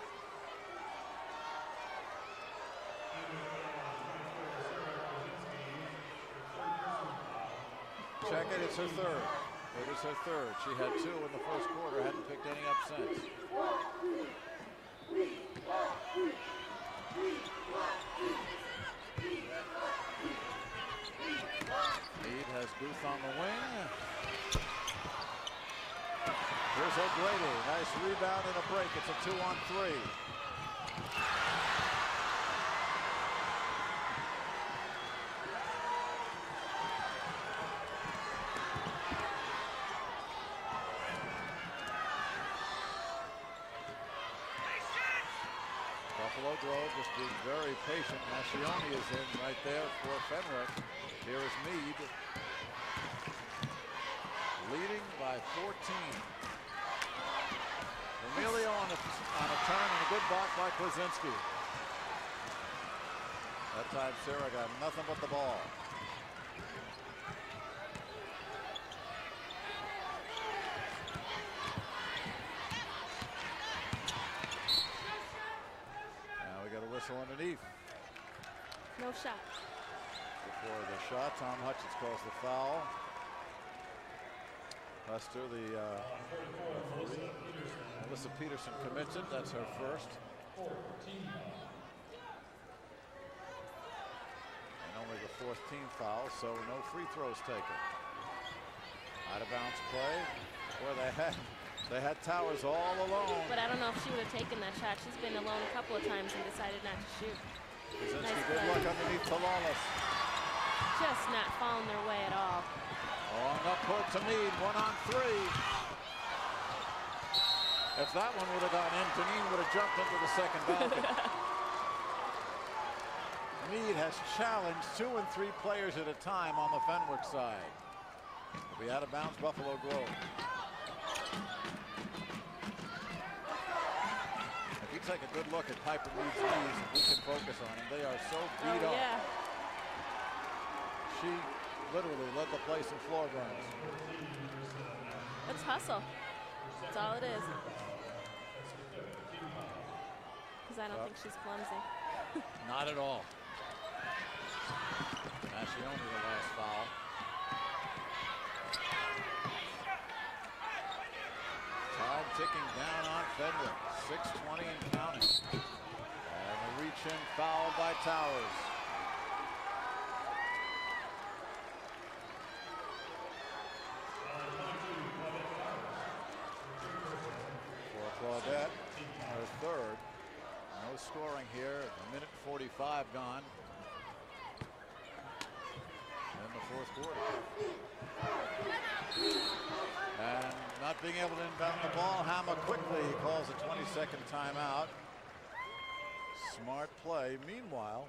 Check it, it's her 3rd. It is her 3rd. She had 2 in the first quarter, hadn't picked any up since. Mead has Guth on the wing. Here's O'Grady. Nice rebound and a break. It's a 2-on-3. Buffalo Grove just being very patient. Mascioni is in right there for Fenwick. Here is Mead, leading by 14. Emilio on a turn and a good block by Kwasinski. That time Sarah got nothing but the ball. Now we got a whistle underneath. No shot. Before the shot, Tom Hutchins calls the foul. Lester, the referee. Melissa Peterson commits it. That's her first. And only the 4th team foul, so no free throws taken. Out of bounds play. Boy, they had Towers all alone. But I don't know if she would have taken that shot. She's been alone a couple of times and decided not to shoot. Kwasinski, Nice good play. luck underneath to Lawless. Just not falling their way at all. Long up court to Mead, 1-on-3. If that one would have gone in, Deneen would have jumped into the second balcony. Mead has challenged 2 and 3 players at a time on the Fenwick side. It'll be out of bounds, Buffalo Grove. If you take a good look at Piper Mead's knees, we can focus on them. They are so beat up. Yeah. She literally led the place in floor burns. It's hustle. That's all it is. Because I don't think she's clumsy. Not at all. Mascioni, the last foul. Time ticking down on Fenwick. 6:20 and counting. And a reach in foul by Towers. For Claudette, her third. No scoring here. 1:45 gone in the 4th quarter. And not being able to inbound the ball, Hama quickly calls a 20-second timeout. Smart play. Meanwhile,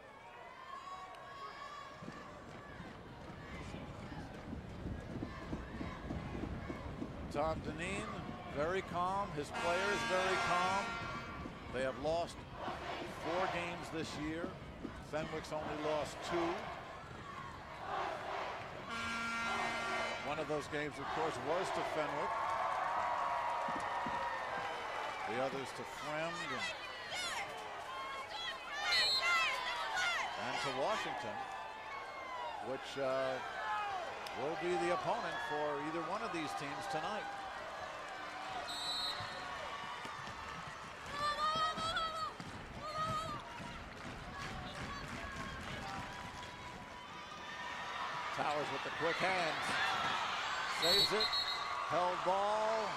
Tom Deneen, very calm. His players very calm. They have lost 4 games this year. Fenwick's only lost 2. One of those games, of course, was to Fenwick. The others to Fremd and to Washington, which will be the opponent for either one of these teams tonight. Towers with the quick hands. Saves it. Held ball.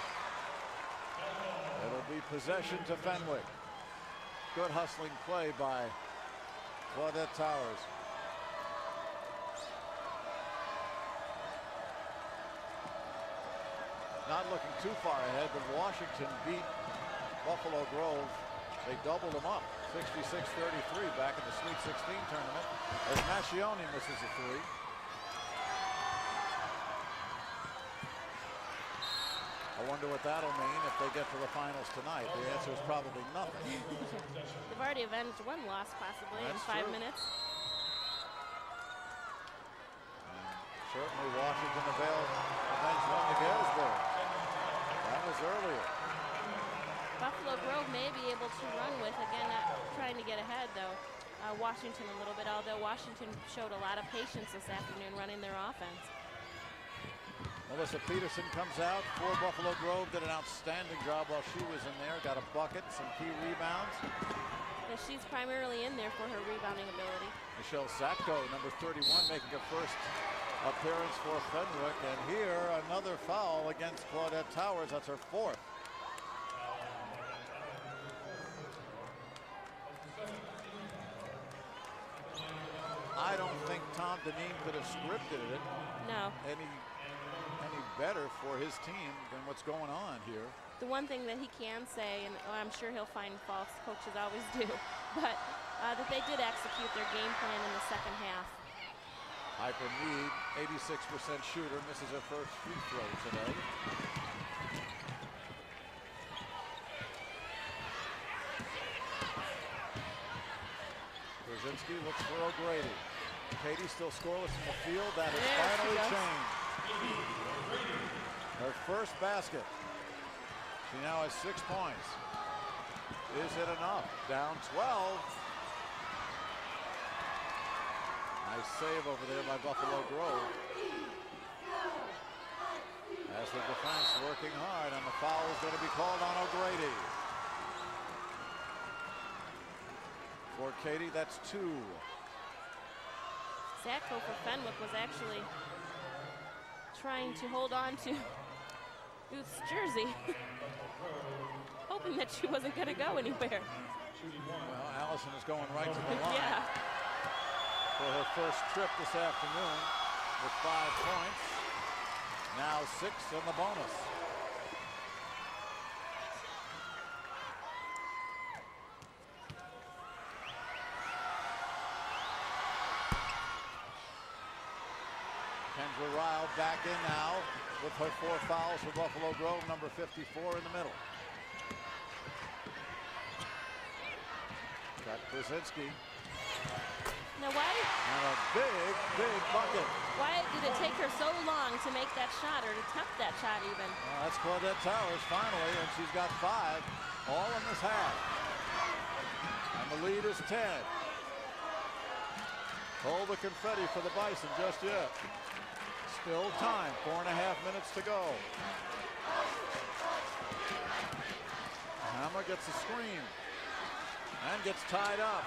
It'll be possession to Fenwick. Good hustling play by Claudette Towers. Not looking too far ahead, but Washington beat Buffalo Grove. They doubled them up, 66-33 back in the Sweet 16 tournament, as Mascioni misses a 3. I wonder what that'll mean if they get to the finals tonight. The answer is probably nothing. They've already avenged one loss possibly in 5 minutes. Certainly Washington avenged one to Galesburg. That was earlier. Buffalo Grove may be able to run with, again, not trying to get ahead though, Washington a little bit, although Washington showed a lot of patience this afternoon running their offense. Melissa Peterson comes out for Buffalo Grove, did an outstanding job while she was in there, got a bucket, some key rebounds. Yeah, she's primarily in there for her rebounding ability. Michelle Satko, number 31, making her first appearance for Fenwick, and here another foul against Claudette Towers. That's her 4th. I don't think Tom Deneen could have scripted it any better for his team than what's going on here. The one thing that he can say, and I'm sure he'll find faults, coaches always do, but that they did execute their game plan in the second half. Piper Mead, 86% shooter, misses her first free throw today. Krasinski looks for O'Grady. Katie still scoreless in the field. That has finally changed. Her first basket. She now has 6 points. Is it enough? Down 12. Nice save over there by Buffalo Grove. As the defense working hard, and the foul is going to be called on O'Grady. For Katie, that's 2. Sacco for Fenwick was actually trying to hold on to Booth's jersey, hoping that she wasn't going to go anywhere. Well, Allison is going right to the line. Yeah. For her first trip this afternoon with 5 points. Now 6 in the bonus. Kendra Ryle back in now with her 4 fouls for Buffalo Grove, number 54 in the middle. Got Krasinski. Now why? And a big, big bucket. Why did it take her so long to make that shot, or to attempt that shot even? Well, that's Claudette Towers finally, and she's got 5 all in this half. And the lead is 10. Hold the confetti for the Bison just yet. Still time, 4.5 minutes to go. Hammer gets a screen and gets tied up.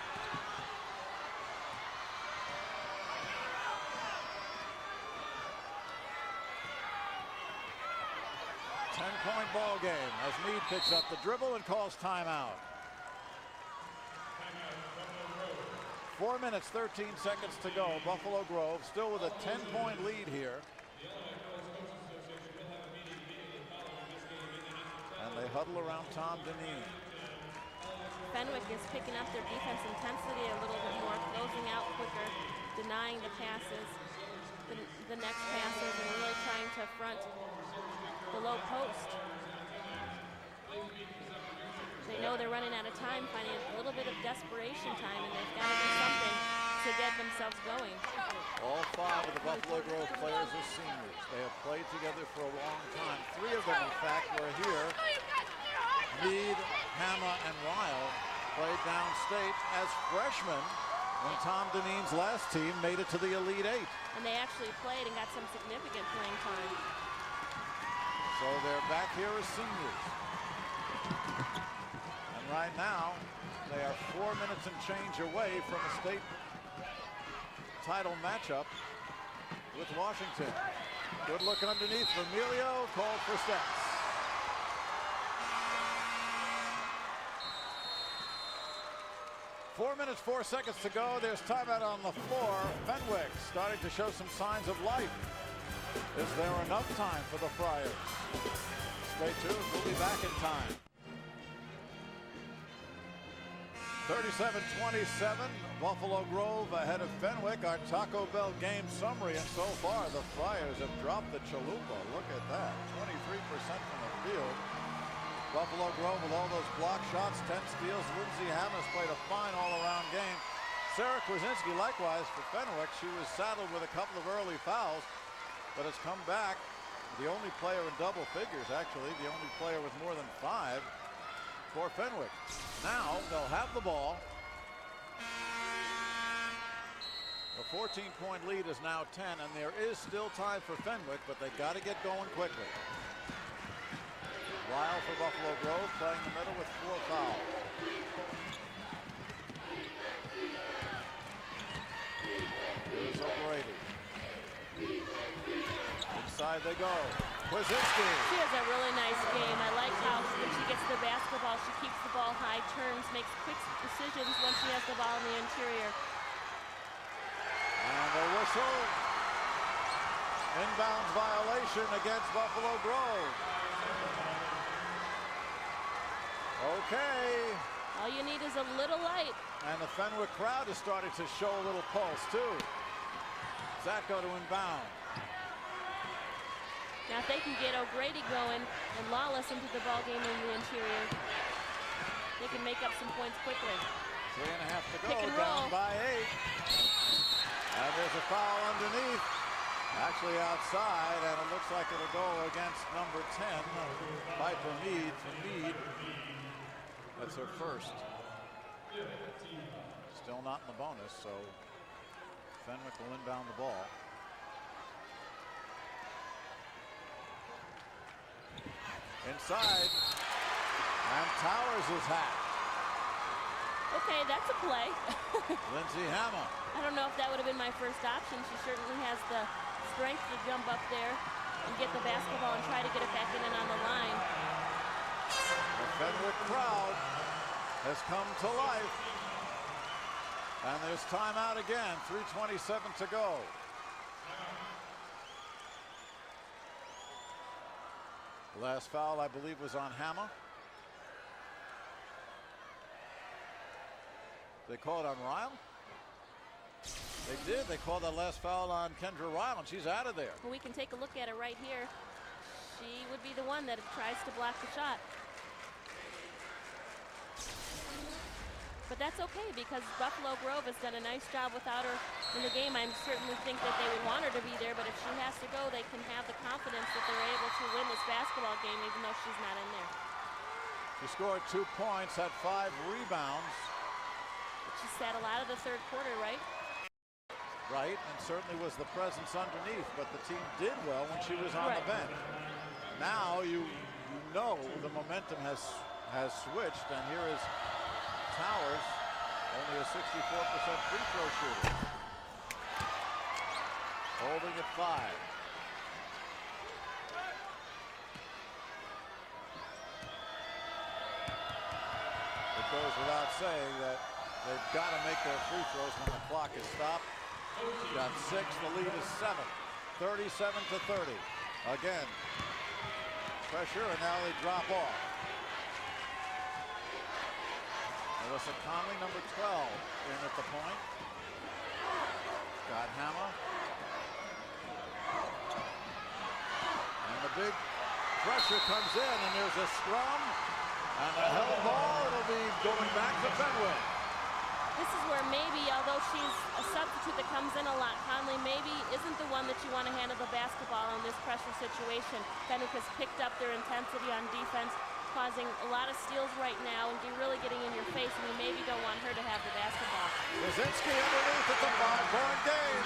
Ten-point ball game as Mead picks up the dribble and calls timeout. 4 minutes, 13 seconds to go. Buffalo Grove still with a 10-point lead here. And they huddle around Tom Deneen. Fenwick is picking up their defense intensity a little bit more, closing out quicker, denying the passes, the next passes, and really trying to front the low post. They know they're running out of time, finding a little bit of desperation time, and they've got to do something to get themselves going. All 5 of the Buffalo Grove players are seniors. They have played together for a long time. 3 of them, in fact, were here. Mead, Hammer, and Ryle played downstate as freshmen when Tom Deneen's last team made it to the Elite 8. And they actually played and got some significant playing time. So they're back here as seniors. And right now, they are 4 minutes and change away from a state title matchup with Washington. Good looking underneath. Vermilio called for steps. Four minutes, 4 seconds to go. There's timeout on the floor. Fenwick starting to show some signs of life. Is there enough time for the Friars? Stay tuned. We'll be back in time. 37-27. Buffalo Grove ahead of Fenwick. Our Taco Bell game summary. And so far, the Friars have dropped the chalupa. Look at that. 23% from the field. Buffalo Grove with all those block shots, 10 steals. Lindsay Hammer's played a fine all-around game. Sarah Krasinski, likewise for Fenwick. She was saddled with a couple of early fouls, but has come back. The only player in double figures, actually. The only player with more than 5 for Fenwick. Now they'll have the ball. The 14-point lead is now 10, and there is still time for Fenwick, but they got to get going quickly. Ryle for Buffalo Grove, playing the middle with 4 fouls. Here's O'Grady. Inside they go. Krasinski. She has a really nice game. I like how when she gets the basketball, she keeps the ball high, turns, makes quick decisions when she has the ball in the interior. And a whistle. Inbounds violation against Buffalo Grove. Okay. All you need is a little light. And the Fenwick crowd is starting to show a little pulse, too. that go to inbound? Now if they can get O'Grady going and Lawless into the ball game in the interior, they can make up some points quickly. 3.5 to go, Pick and down roll. by 8. And there's a foul underneath. Actually outside, and it looks like it'll go against number 10, Piper Mead. Mead, that's her first. Still not in the bonus, so Fenwick will inbound the ball. Inside, and Towers is hacked. Okay, that's a play. Lindsay Hammer. I don't know if that would have been my first option. She certainly has the strength to jump up there and get the basketball and try to get it back in and on the line. The Fenwick crowd has come to life. And there's timeout again, 3:27 to go. The last foul, I believe, was on Hammer. They call it on Ryle? They did. They called that last foul on Kendra Ryle, and she's out of there. Well, we can take a look at it right here. She would be the one that tries to block the shot. But that's okay because Buffalo Grove has done a nice job without her in the game. I certainly think that they would want her to be there, but if she has to go, they can have the confidence that they're able to win this basketball game even though she's not in there. She scored 2 points, had 5 rebounds. She sat a lot of the third quarter, right? Right, and certainly was the presence underneath, but the team did well when she was on the bench. Now you know the momentum has switched, and here is Towers, only a 64% free throw shooter. Holding at 5. It goes without saying that they've got to make their free throws when the clock is stopped. Got 6, the lead is 7. 37 to 30. Again, pressure, and now they drop off. Melissa Conley, number 12, in at the point. Got Hammer. And the big pressure comes in, and there's a scrum. And a held ball, it'll be going back to Fenwick. This is where maybe, although she's a substitute that comes in a lot, Conley maybe isn't the one that you want to handle the basketball in this pressure situation. Fenwick has picked up their intensity on defense, causing a lot of steals right now and really getting in your face, and you maybe don't want her to have the basketball. Kaczynski underneath, it's a 5-point game.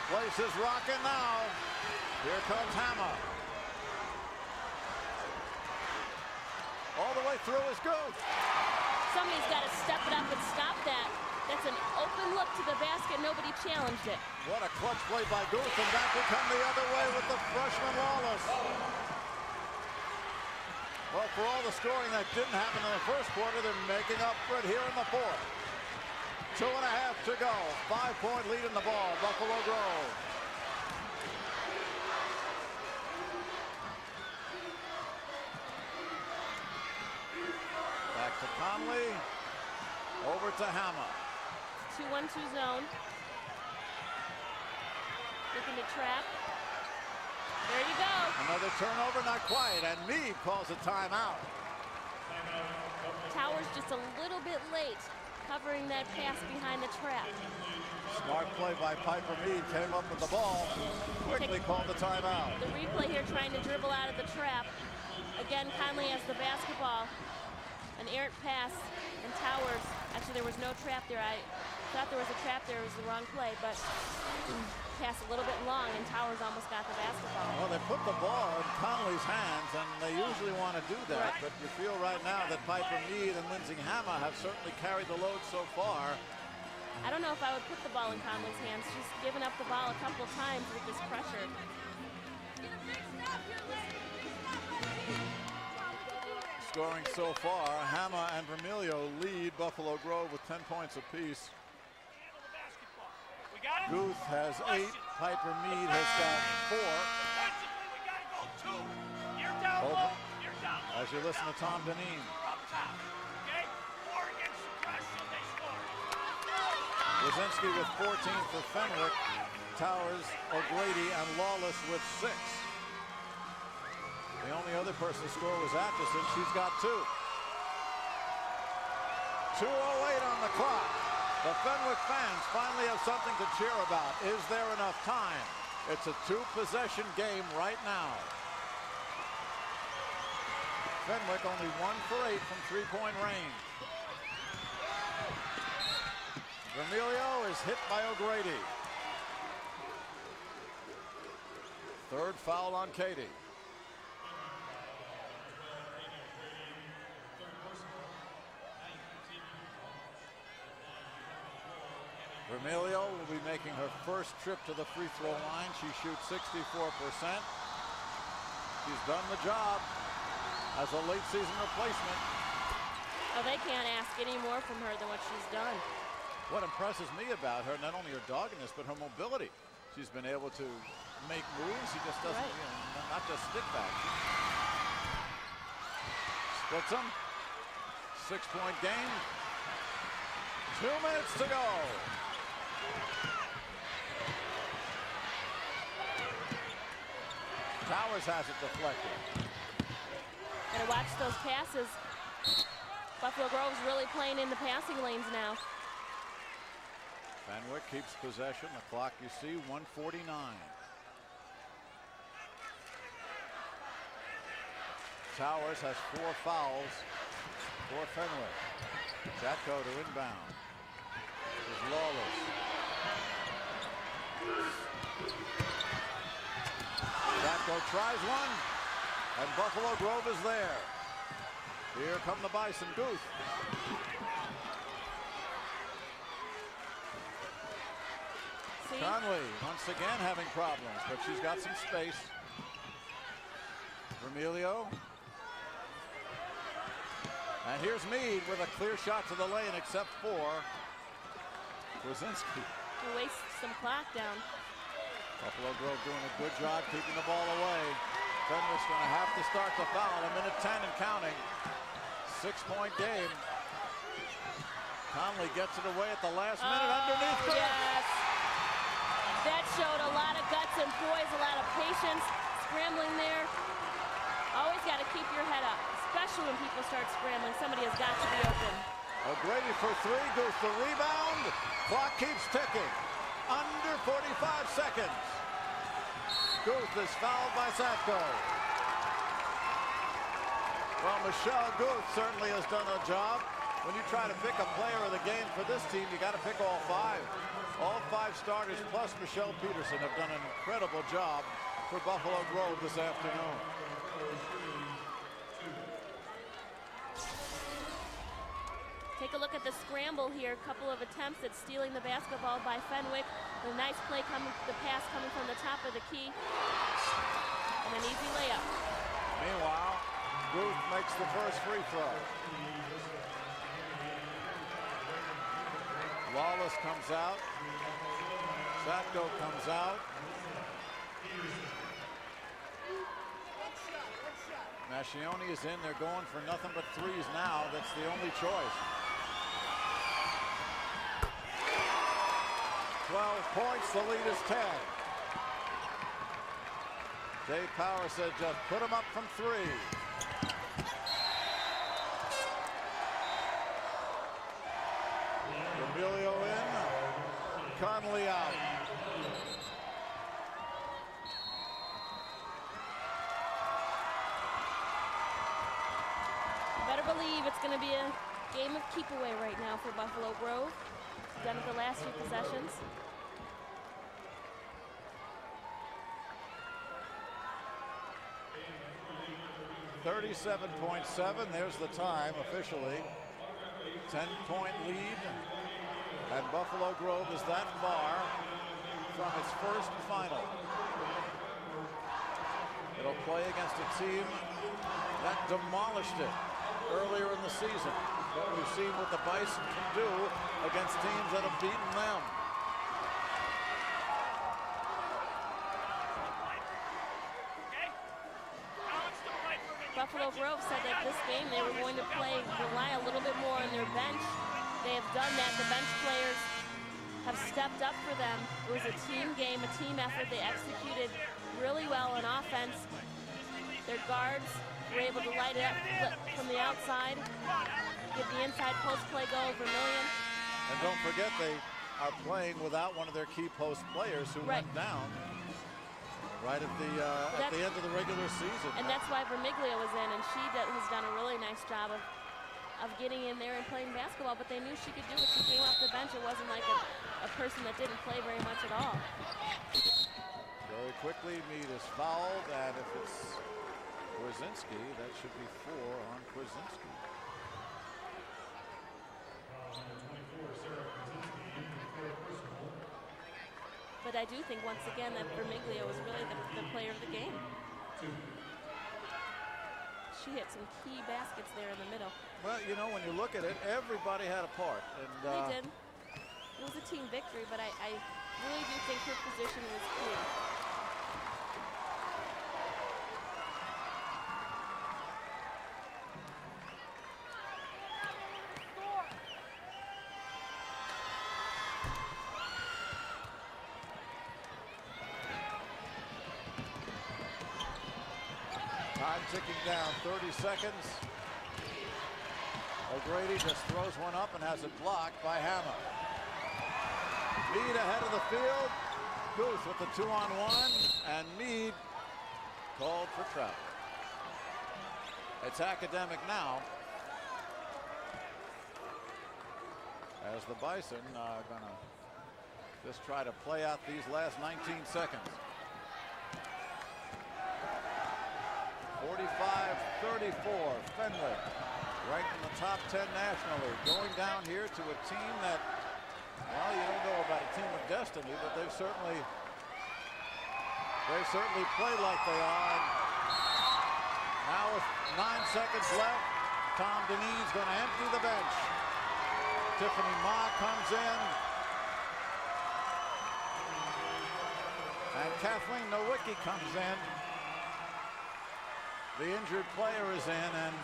Place is rocking now. Here comes Hammer. All the way through is good. Somebody's got to step it up and stop that. That's an open look to the basket. Nobody challenged it. What a clutch play by Guth, and back we come the other way with the freshman Lawless. Well, for all the scoring that didn't happen in the first quarter, they're making up for it here in the fourth. 2.5 to go. 5-point lead in the ball. Buffalo Grove. Back to Conley. Over to Hammer. 2-1-2 zone. Looking to trap. There you go. Another turnover, not quite, and Mead calls a timeout. Towers just a little bit late covering that pass behind the trap. Smart play by Piper Mead, came up with the ball, quickly called the timeout. The replay here trying to dribble out of the trap. Again, Conley has the basketball. An errant pass, and Towers, actually there was no trap there. I thought there was a trap there, it was the wrong play, but pass a little bit long, and Towers almost got the basketball. Well, they put the ball in Conley's hands, and they usually want to do that, but you feel right now that Piper Mead and Lindsay Hammer have certainly carried the load so far. I don't know if I would put the ball in Conley's hands. She's given up the ball a couple times with this pressure. Scoring so far, Hammer and Vermilio lead Buffalo Grove with 10 points apiece. Guth has 8, Piper Mead has got 4. Over. As you listen to Tom Deneen. Wazinski with 14 for Fenwick. Towers, O'Grady, and Lawless with 6. The only other person to score was Atchison. She's got 2. 2:08 on the clock. The Fenwick fans finally have something to cheer about. Is there enough time? It's a 2-possession game right now. Fenwick only 1 for 8 from 3-point range. Vermilio is hit by O'Grady. 3rd foul on Katie. Vermilio will be making her first trip to the free throw line. She shoots 64%. She's done the job as a late season replacement. Oh, they can't ask any more from her than what she's done. What impresses me about her, not only her doggedness, but her mobility. She's been able to make moves. She just doesn't, Right. you know, not just stick back. Splits them. 6-point game. 2 minutes to go. Towers has it deflected. Gotta watch those passes. Buffalo Grove's really playing in the passing lanes now. Fenwick keeps possession. The clock, you see, 1:49. Towers has 4 fouls for Fenwick. Zatko to inbound. Is Lawless. Zatko tries one, and Buffalo Grove is there. Here come the Bison. Guth. See? Conley once again having problems, but she's got some space. Vermilio. And here's Meade with a clear shot to the lane, except for Wazinski. To waste some clock down. Buffalo Grove doing a good job keeping the ball away. Fenwick's going to have to start the foul. 1:10 and counting. 6-point game. Conley gets it away at the last minute underneath. Yes. That showed a lot of guts and poise, a lot of patience, scrambling there. Always got to keep your head up, especially when people start scrambling. Somebody has got to be open. O'Grady for 3, goes the rebound. Clock keeps ticking. Under 45 seconds. Guth is fouled by Zatko. Well, Michelle Guth certainly has done a job. When you try to pick a player of the game for this team, you got to pick all 5. All 5 starters plus Michelle Peterson have done an incredible job for Buffalo Grove this afternoon. Take a look at the scramble here. A couple of attempts at stealing the basketball by Fenwick. A nice play coming, the pass coming from the top of the key. And an easy layup. Meanwhile, Guth makes the first free throw. Lawless comes out. Zatko comes out. Mascioni is in. They're going for nothing but 3s now. That's the only choice. 12 points. The lead is 10. Dave Power said just put him up from 3. Vermilio in. Conley out. Better believe it's going to be a game of keep away right now for Buffalo Grove. Done with the last few possessions. .7. There's the time officially. 10-point lead. And Buffalo Grove is that far from its first final. It'll play against a team that demolished it earlier in the season. But we've seen what the Bison can do against teams that have beaten them. Buffalo Grove said that this game they were going to rely a little bit more on their bench. They have done that. The bench players have stepped up for them. It was a team game, a team effort. They executed really well on offense. Their guards were able to light it up from the outside, give the inside post play go. Vermillion. And don't forget, they are playing without one of their key post players who went down right at the end of the regular season. And that's why Vermiglia was in, and she has done a really nice job of getting in there and playing basketball, but they knew she could do it. She came off the bench. It wasn't like a person that didn't play very much at all. Very quickly, Mead is fouled, and if it's Kwasinski, that should be 4 on Kwasinski. But I do think, once again, that Vermiglia was really the player of the game. She hit some key baskets there in the middle. Well, you know, when you look at it, everybody had a part. And they did. It was a team victory, but I really do think her position was key. Time ticking down, 30 seconds. O'Grady just throws one up and has it blocked by Hammer. Mead ahead of the field. Guth with the 2-on-1, and Mead called for travel. It's academic now, as the Bison are gonna just try to play out these last 19 seconds. 45-34, Fenwick, ranked in the top 10 nationally, going down here to a team that, well, you don't know about a team of destiny, but they certainly play like they are. Now with 9 seconds left, Tom Dineen's going to empty the bench. Tiffany Ma comes in, and Kathleen Nowicki comes in. The injured player is in, and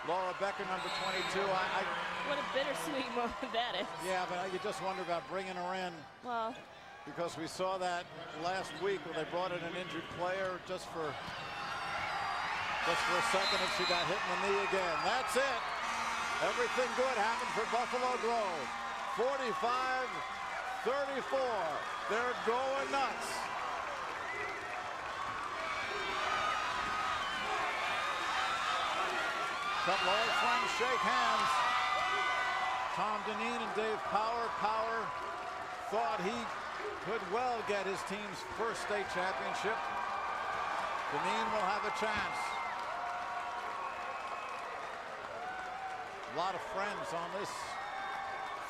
Laura Becker, number 22. What a bittersweet moment that is. Yeah, but you just wonder about bringing her in. Well, because we saw that last week when they brought in an injured player just for a second, and she got hit in the knee again. That's it. Everything good happened for Buffalo Grove. 45-34. They're going nuts. Couple of old friends shake hands. Tom Dineen and Dave Power. Power thought he could well get his team's first state championship. Dineen will have a chance. A lot of friends on this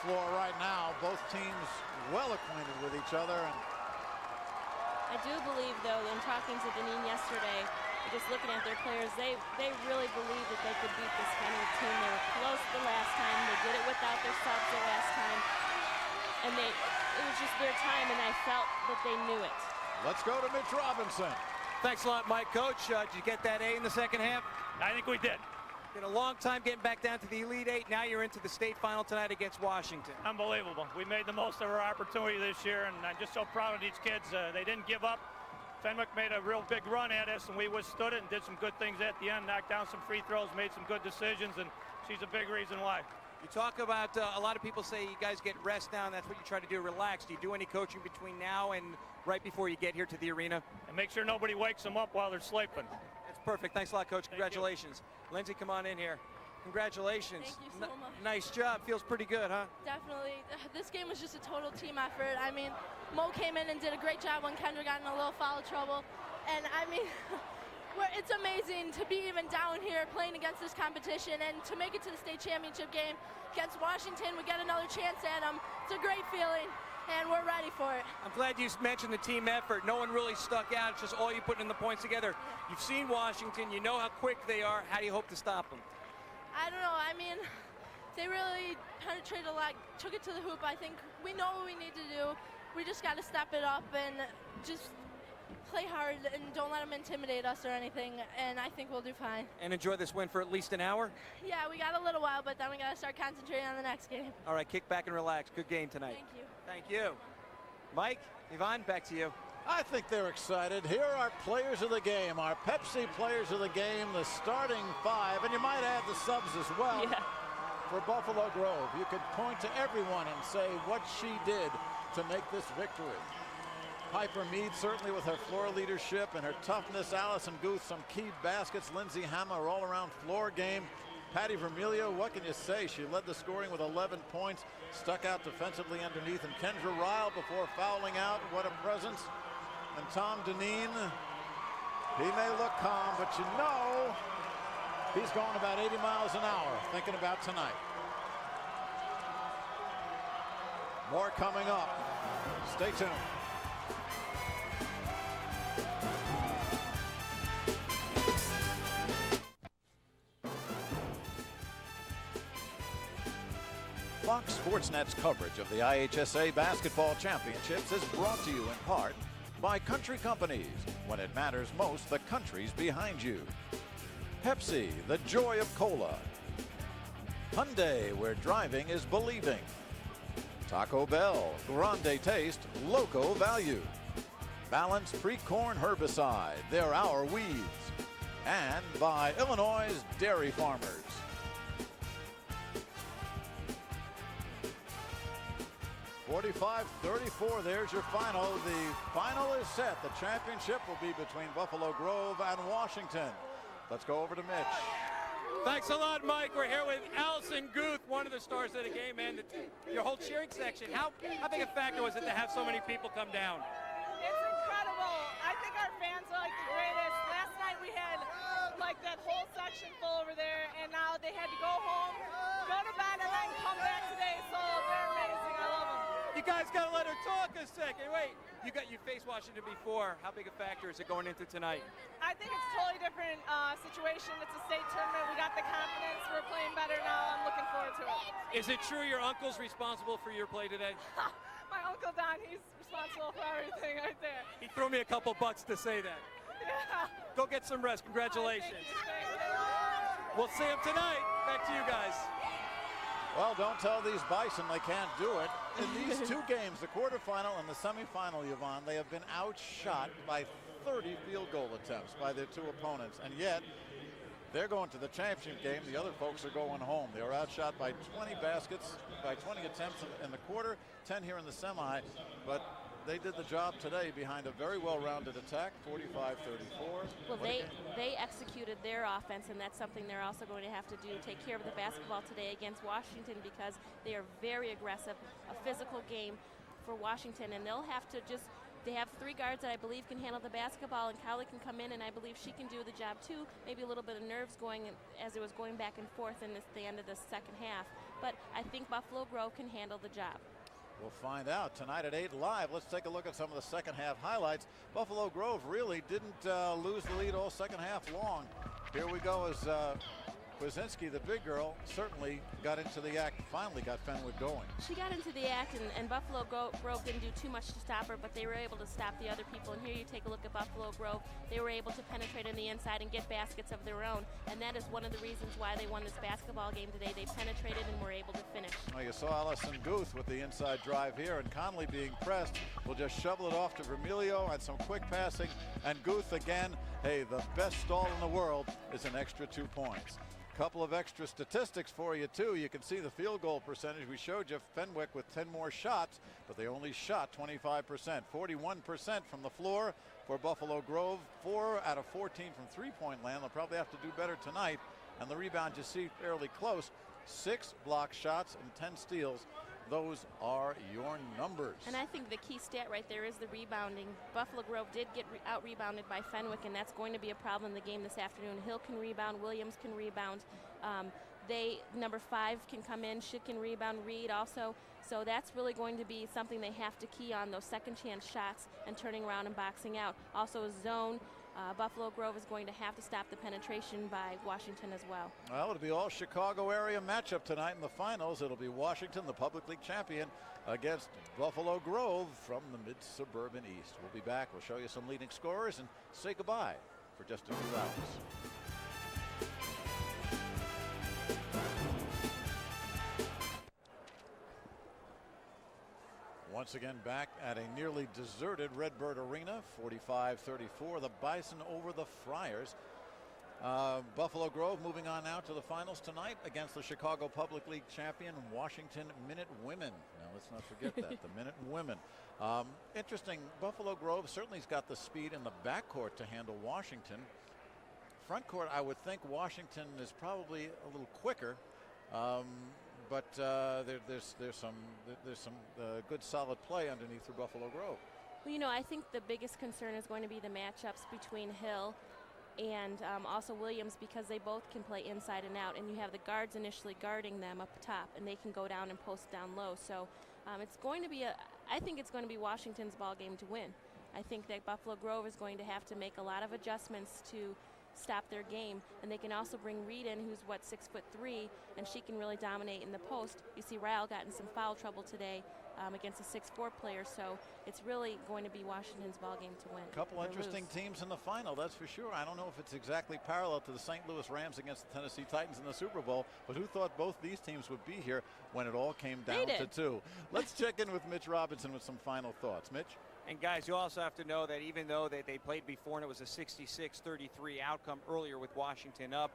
floor right now. Both teams well acquainted with each other. And I do believe, though, in talking to Dineen yesterday, just looking at their players, they really believed that they could beat this Fenwick team. They were close the last time. They did it without their subs the last time. And it was just their time, and I felt that they knew it. Let's go to Mitch Robinson. Thanks a lot, Mike. Coach, did you get that A in the second half? I think we did. Been a long time getting back down to the Elite Eight. Now you're into the state final tonight against Washington. Unbelievable. We made the most of our opportunity this year, and I'm just so proud of these kids. They didn't give up. Fenwick made a real big run at us, and we withstood it and did some good things at the end, knocked down some free throws, made some good decisions, and she's a big reason why. You talk about, a lot of people say you guys get rest down. That's what you try to do, relax. Do you do any coaching between now and right before you get here to the arena? And make sure nobody wakes them up while they're sleeping. That's perfect. Thanks a lot, Coach. Congratulations. Lindsay, come on in here. Congratulations. Thank you so much. Nice job. Feels pretty good, huh? Definitely. This game was just a total team effort. I mean, Mo came in and did a great job when Kendra got in a little foul trouble. And I mean, it's amazing to be even down here playing against this competition and to make it to the state championship game against Washington. We get another chance at them. It's a great feeling, and we're ready for it. I'm glad you mentioned the team effort. No one really stuck out. It's just all you putting in the points together. You've seen Washington. You know how quick they are. How do you hope to stop them? I don't know. I mean, they really penetrated a lot, took it to the hoop. I think we know what we need to do. We just got to step it up and just play hard and don't let them intimidate us or anything, and I think we'll do fine. And enjoy this win for at least an hour? Yeah, we got a little while, but then we got to start concentrating on the next game. All right, kick back and relax. Good game tonight. Thank you. Thank you. Mike, Yvonne, back to you. I think they're excited. Here are our players of the game, our Pepsi players of the game, the starting 5, and you might add the subs as well. Yeah. For Buffalo Grove, you could point to everyone and say what she did to make this victory. Piper Mead certainly with her floor leadership and her toughness. Allison Guth, some key baskets. Lindsay Hammer, all-around floor game. Patty Vermilio, what can you say? She led the scoring with 11 points, stuck out defensively underneath. And Kendra Ryle before fouling out. What a presence. And Tom Deneen, he may look calm, but you know he's going about 80 miles an hour thinking about tonight. More coming up. Stay tuned. Fox Sportsnet's coverage of the IHSA Basketball Championships is brought to you in part by Country Companies. When it matters most, the country's behind you. Pepsi, the joy of cola. Hyundai, where driving is believing. Taco Bell, grande taste, loco value. Balanced pre-corn herbicide, they're our weeds. And by Illinois' dairy farmers. (45-34), there's your final. The final is set. The championship will be between Buffalo Grove and Washington. Let's go over to Mitch. Thanks a lot, Mike. We're here with Allison Guth, one of the stars of the game, and your whole cheering section. How big a factor was it to have so many people come down? It's incredible. I think our fans are like the greatest. Last night we had like that whole section full over there, and now they had to go home, go to bed, and then come back today. So they're amazing. I love them. You guys got to let her talk a second. Wait, you faced Washington before. How big a factor is it going into tonight? I think it's a totally different situation. It's a state tournament. We got the confidence. We're playing better now. I'm looking forward to it. Is it true your uncle's responsible for your play today? My Uncle Don, he's responsible for everything right there. He threw me a couple bucks to say that. Yeah. Go get some rest. Congratulations. Thank you. We'll see him tonight. Back to you guys. Well, don't tell these Bison they can't do it. In these two games, the quarterfinal and the semifinal, Yvonne, they have been outshot by 30 field goal attempts by their two opponents. And yet, they're going to the championship game. The other folks are going home. They were outshot by 20 baskets, by 20 attempts in the quarter, 10 here in the semi. But they did the job today behind a very well-rounded attack, 45-34. Well, they executed their offense, and that's something they're also going to have to do, take care of the basketball today against Washington, because they are very aggressive, a physical game for Washington, and they'll have to just, they have 3 guards that I believe can handle the basketball, and Cowley can come in, and I believe she can do the job too. Maybe a little bit of nerves going as it was going back and forth in the end of the second half, but I think Buffalo Grove can handle the job. We'll find out tonight at 8 live. Let's take a look at some of the second half highlights. Buffalo Grove really didn't lose the lead all second half long. Here we go as Kwasinski, the big girl, certainly got into the act, finally got Fenwick going. She got into the act, and Buffalo Grove didn't do too much to stop her, but they were able to stop the other people. And here you take a look at Buffalo Grove. They were able to penetrate on the inside and get baskets of their own, and that is one of the reasons why they won this basketball game today. They penetrated and were able to finish. Well, you saw Allison Guth with the inside drive here, and Conley being pressed will just shovel it off to Vermilio and some quick passing. And Guth again, hey, the best stall in the world is an extra 2 points. Couple of extra statistics for you too. You can see the field goal percentage. We showed you Fenwick with 10 more shots, but they only shot 25%, 41% from the floor for Buffalo Grove. 4 out of 14 from three-point land. They'll probably have to do better tonight. And the rebound you see fairly close. 6 block shots and 10 steals. Those are your numbers. And I think the key stat right there is the rebounding. Buffalo Grove did get out-rebounded by Fenwick, and that's going to be a problem in the game this afternoon. Hill can rebound, Williams can rebound. Number 5 can come in, Schick can rebound, Reed also. So that's really going to be something they have to key on, those second chance shots and turning around and boxing out. Also a zone. Buffalo Grove is going to have to stop the penetration by Washington as well. Well, it'll be all Chicago area matchup tonight in the finals. It'll be Washington, the public league champion, against Buffalo Grove from the mid-suburban East. We'll be back. We'll show you some leading scorers and say goodbye for just a few hours. Once again back at a nearly deserted Redbird Arena, 45-34, the Bison over the Friars. Buffalo Grove moving on now to the finals tonight against the Chicago Public League champion Washington Minute Women. Now let's not forget that, the Minute Women. Interesting, Buffalo Grove certainly has got the speed in the backcourt to handle Washington. Front court, I would think Washington is probably a little quicker. But there's some good solid play underneath for Buffalo Grove. Well, you know, I think the biggest concern is going to be the matchups between Hill and also Williams, because they both can play inside and out, and you have the guards initially guarding them up top, and they can go down and post down low. So it's going to be I think it's going to be Washington's ball game to win. I think that Buffalo Grove is going to have to make a lot of adjustments to stop their game, and they can also bring Reed in, who's 6'3", and she can really dominate in the post. You see Ryle got in some foul trouble today against a 6'4" player, so it's really going to be Washington's ball game to win. A couple interesting teams in the final, that's for sure. I don't know if it's exactly parallel to the St. Louis Rams against the Tennessee Titans in the Super Bowl, but who thought both these teams would be here when it all came down to two? Let's check in with Mitch Robinson with some final thoughts. Mitch? And guys, you also have to know that even though they played before and it was a 66-33 outcome earlier with Washington up,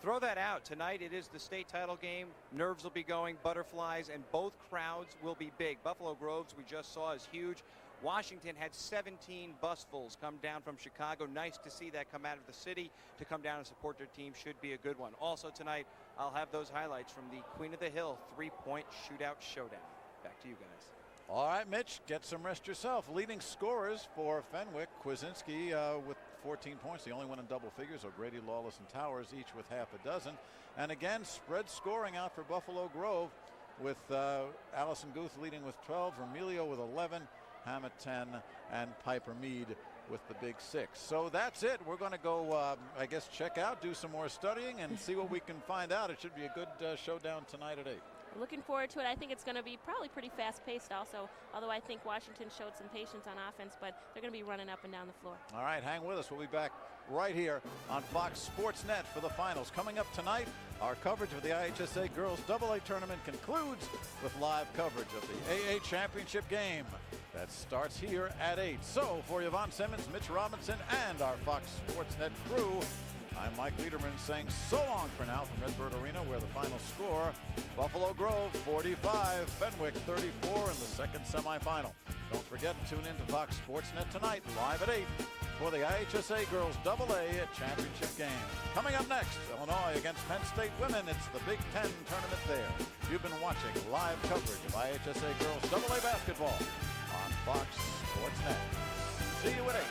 throw that out. Tonight it is the state title game. Nerves will be going, butterflies, and both crowds will be big. Buffalo Groves, we just saw, is huge. Washington had 17 busfuls come down from Chicago. Nice to see that come out of the city to come down and support their team. Should be a good one. Also tonight, I'll have those highlights from the Queen of the Hill three-point shootout showdown. Back to you guys. All right, Mitch, get some rest yourself. Leading scorers for Fenwick, Kwasinski with 14 points, the only one in double figures. O'Grady, Lawless, and Towers each with half a dozen. And again, spread scoring out for Buffalo Grove with Allison Guth leading with 12, Remilio with 11, Hammett 10, and Piper Mead with the big 6. So that's it. We're going to go, I guess, check out, do some more studying, and see what we can find out. It should be a good showdown tonight at 8. Looking forward to it. I think it's going to be probably pretty fast-paced also, although I think Washington showed some patience on offense, but they're going to be running up and down the floor. All right, hang with us. We'll be back right here on Fox Sports Net for the finals. Coming up tonight, our coverage of the IHSA Girls AA Tournament concludes with live coverage of the AA Championship game. That starts here at 8. So for Yvonne Simmons, Mitch Robinson, and our Fox Sports Net crew, I'm Mike Liederman saying so long for now from Redbird Arena, where the final score, Buffalo Grove 45, Fenwick 34 in the second semifinal. Don't forget to tune in to Fox Sports Net tonight, live at 8, for the IHSA Girls AA Championship game. Coming up next, Illinois against Penn State women. It's the Big Ten tournament there. You've been watching live coverage of IHSA Girls AA basketball on Fox Sports Net. See you at 8.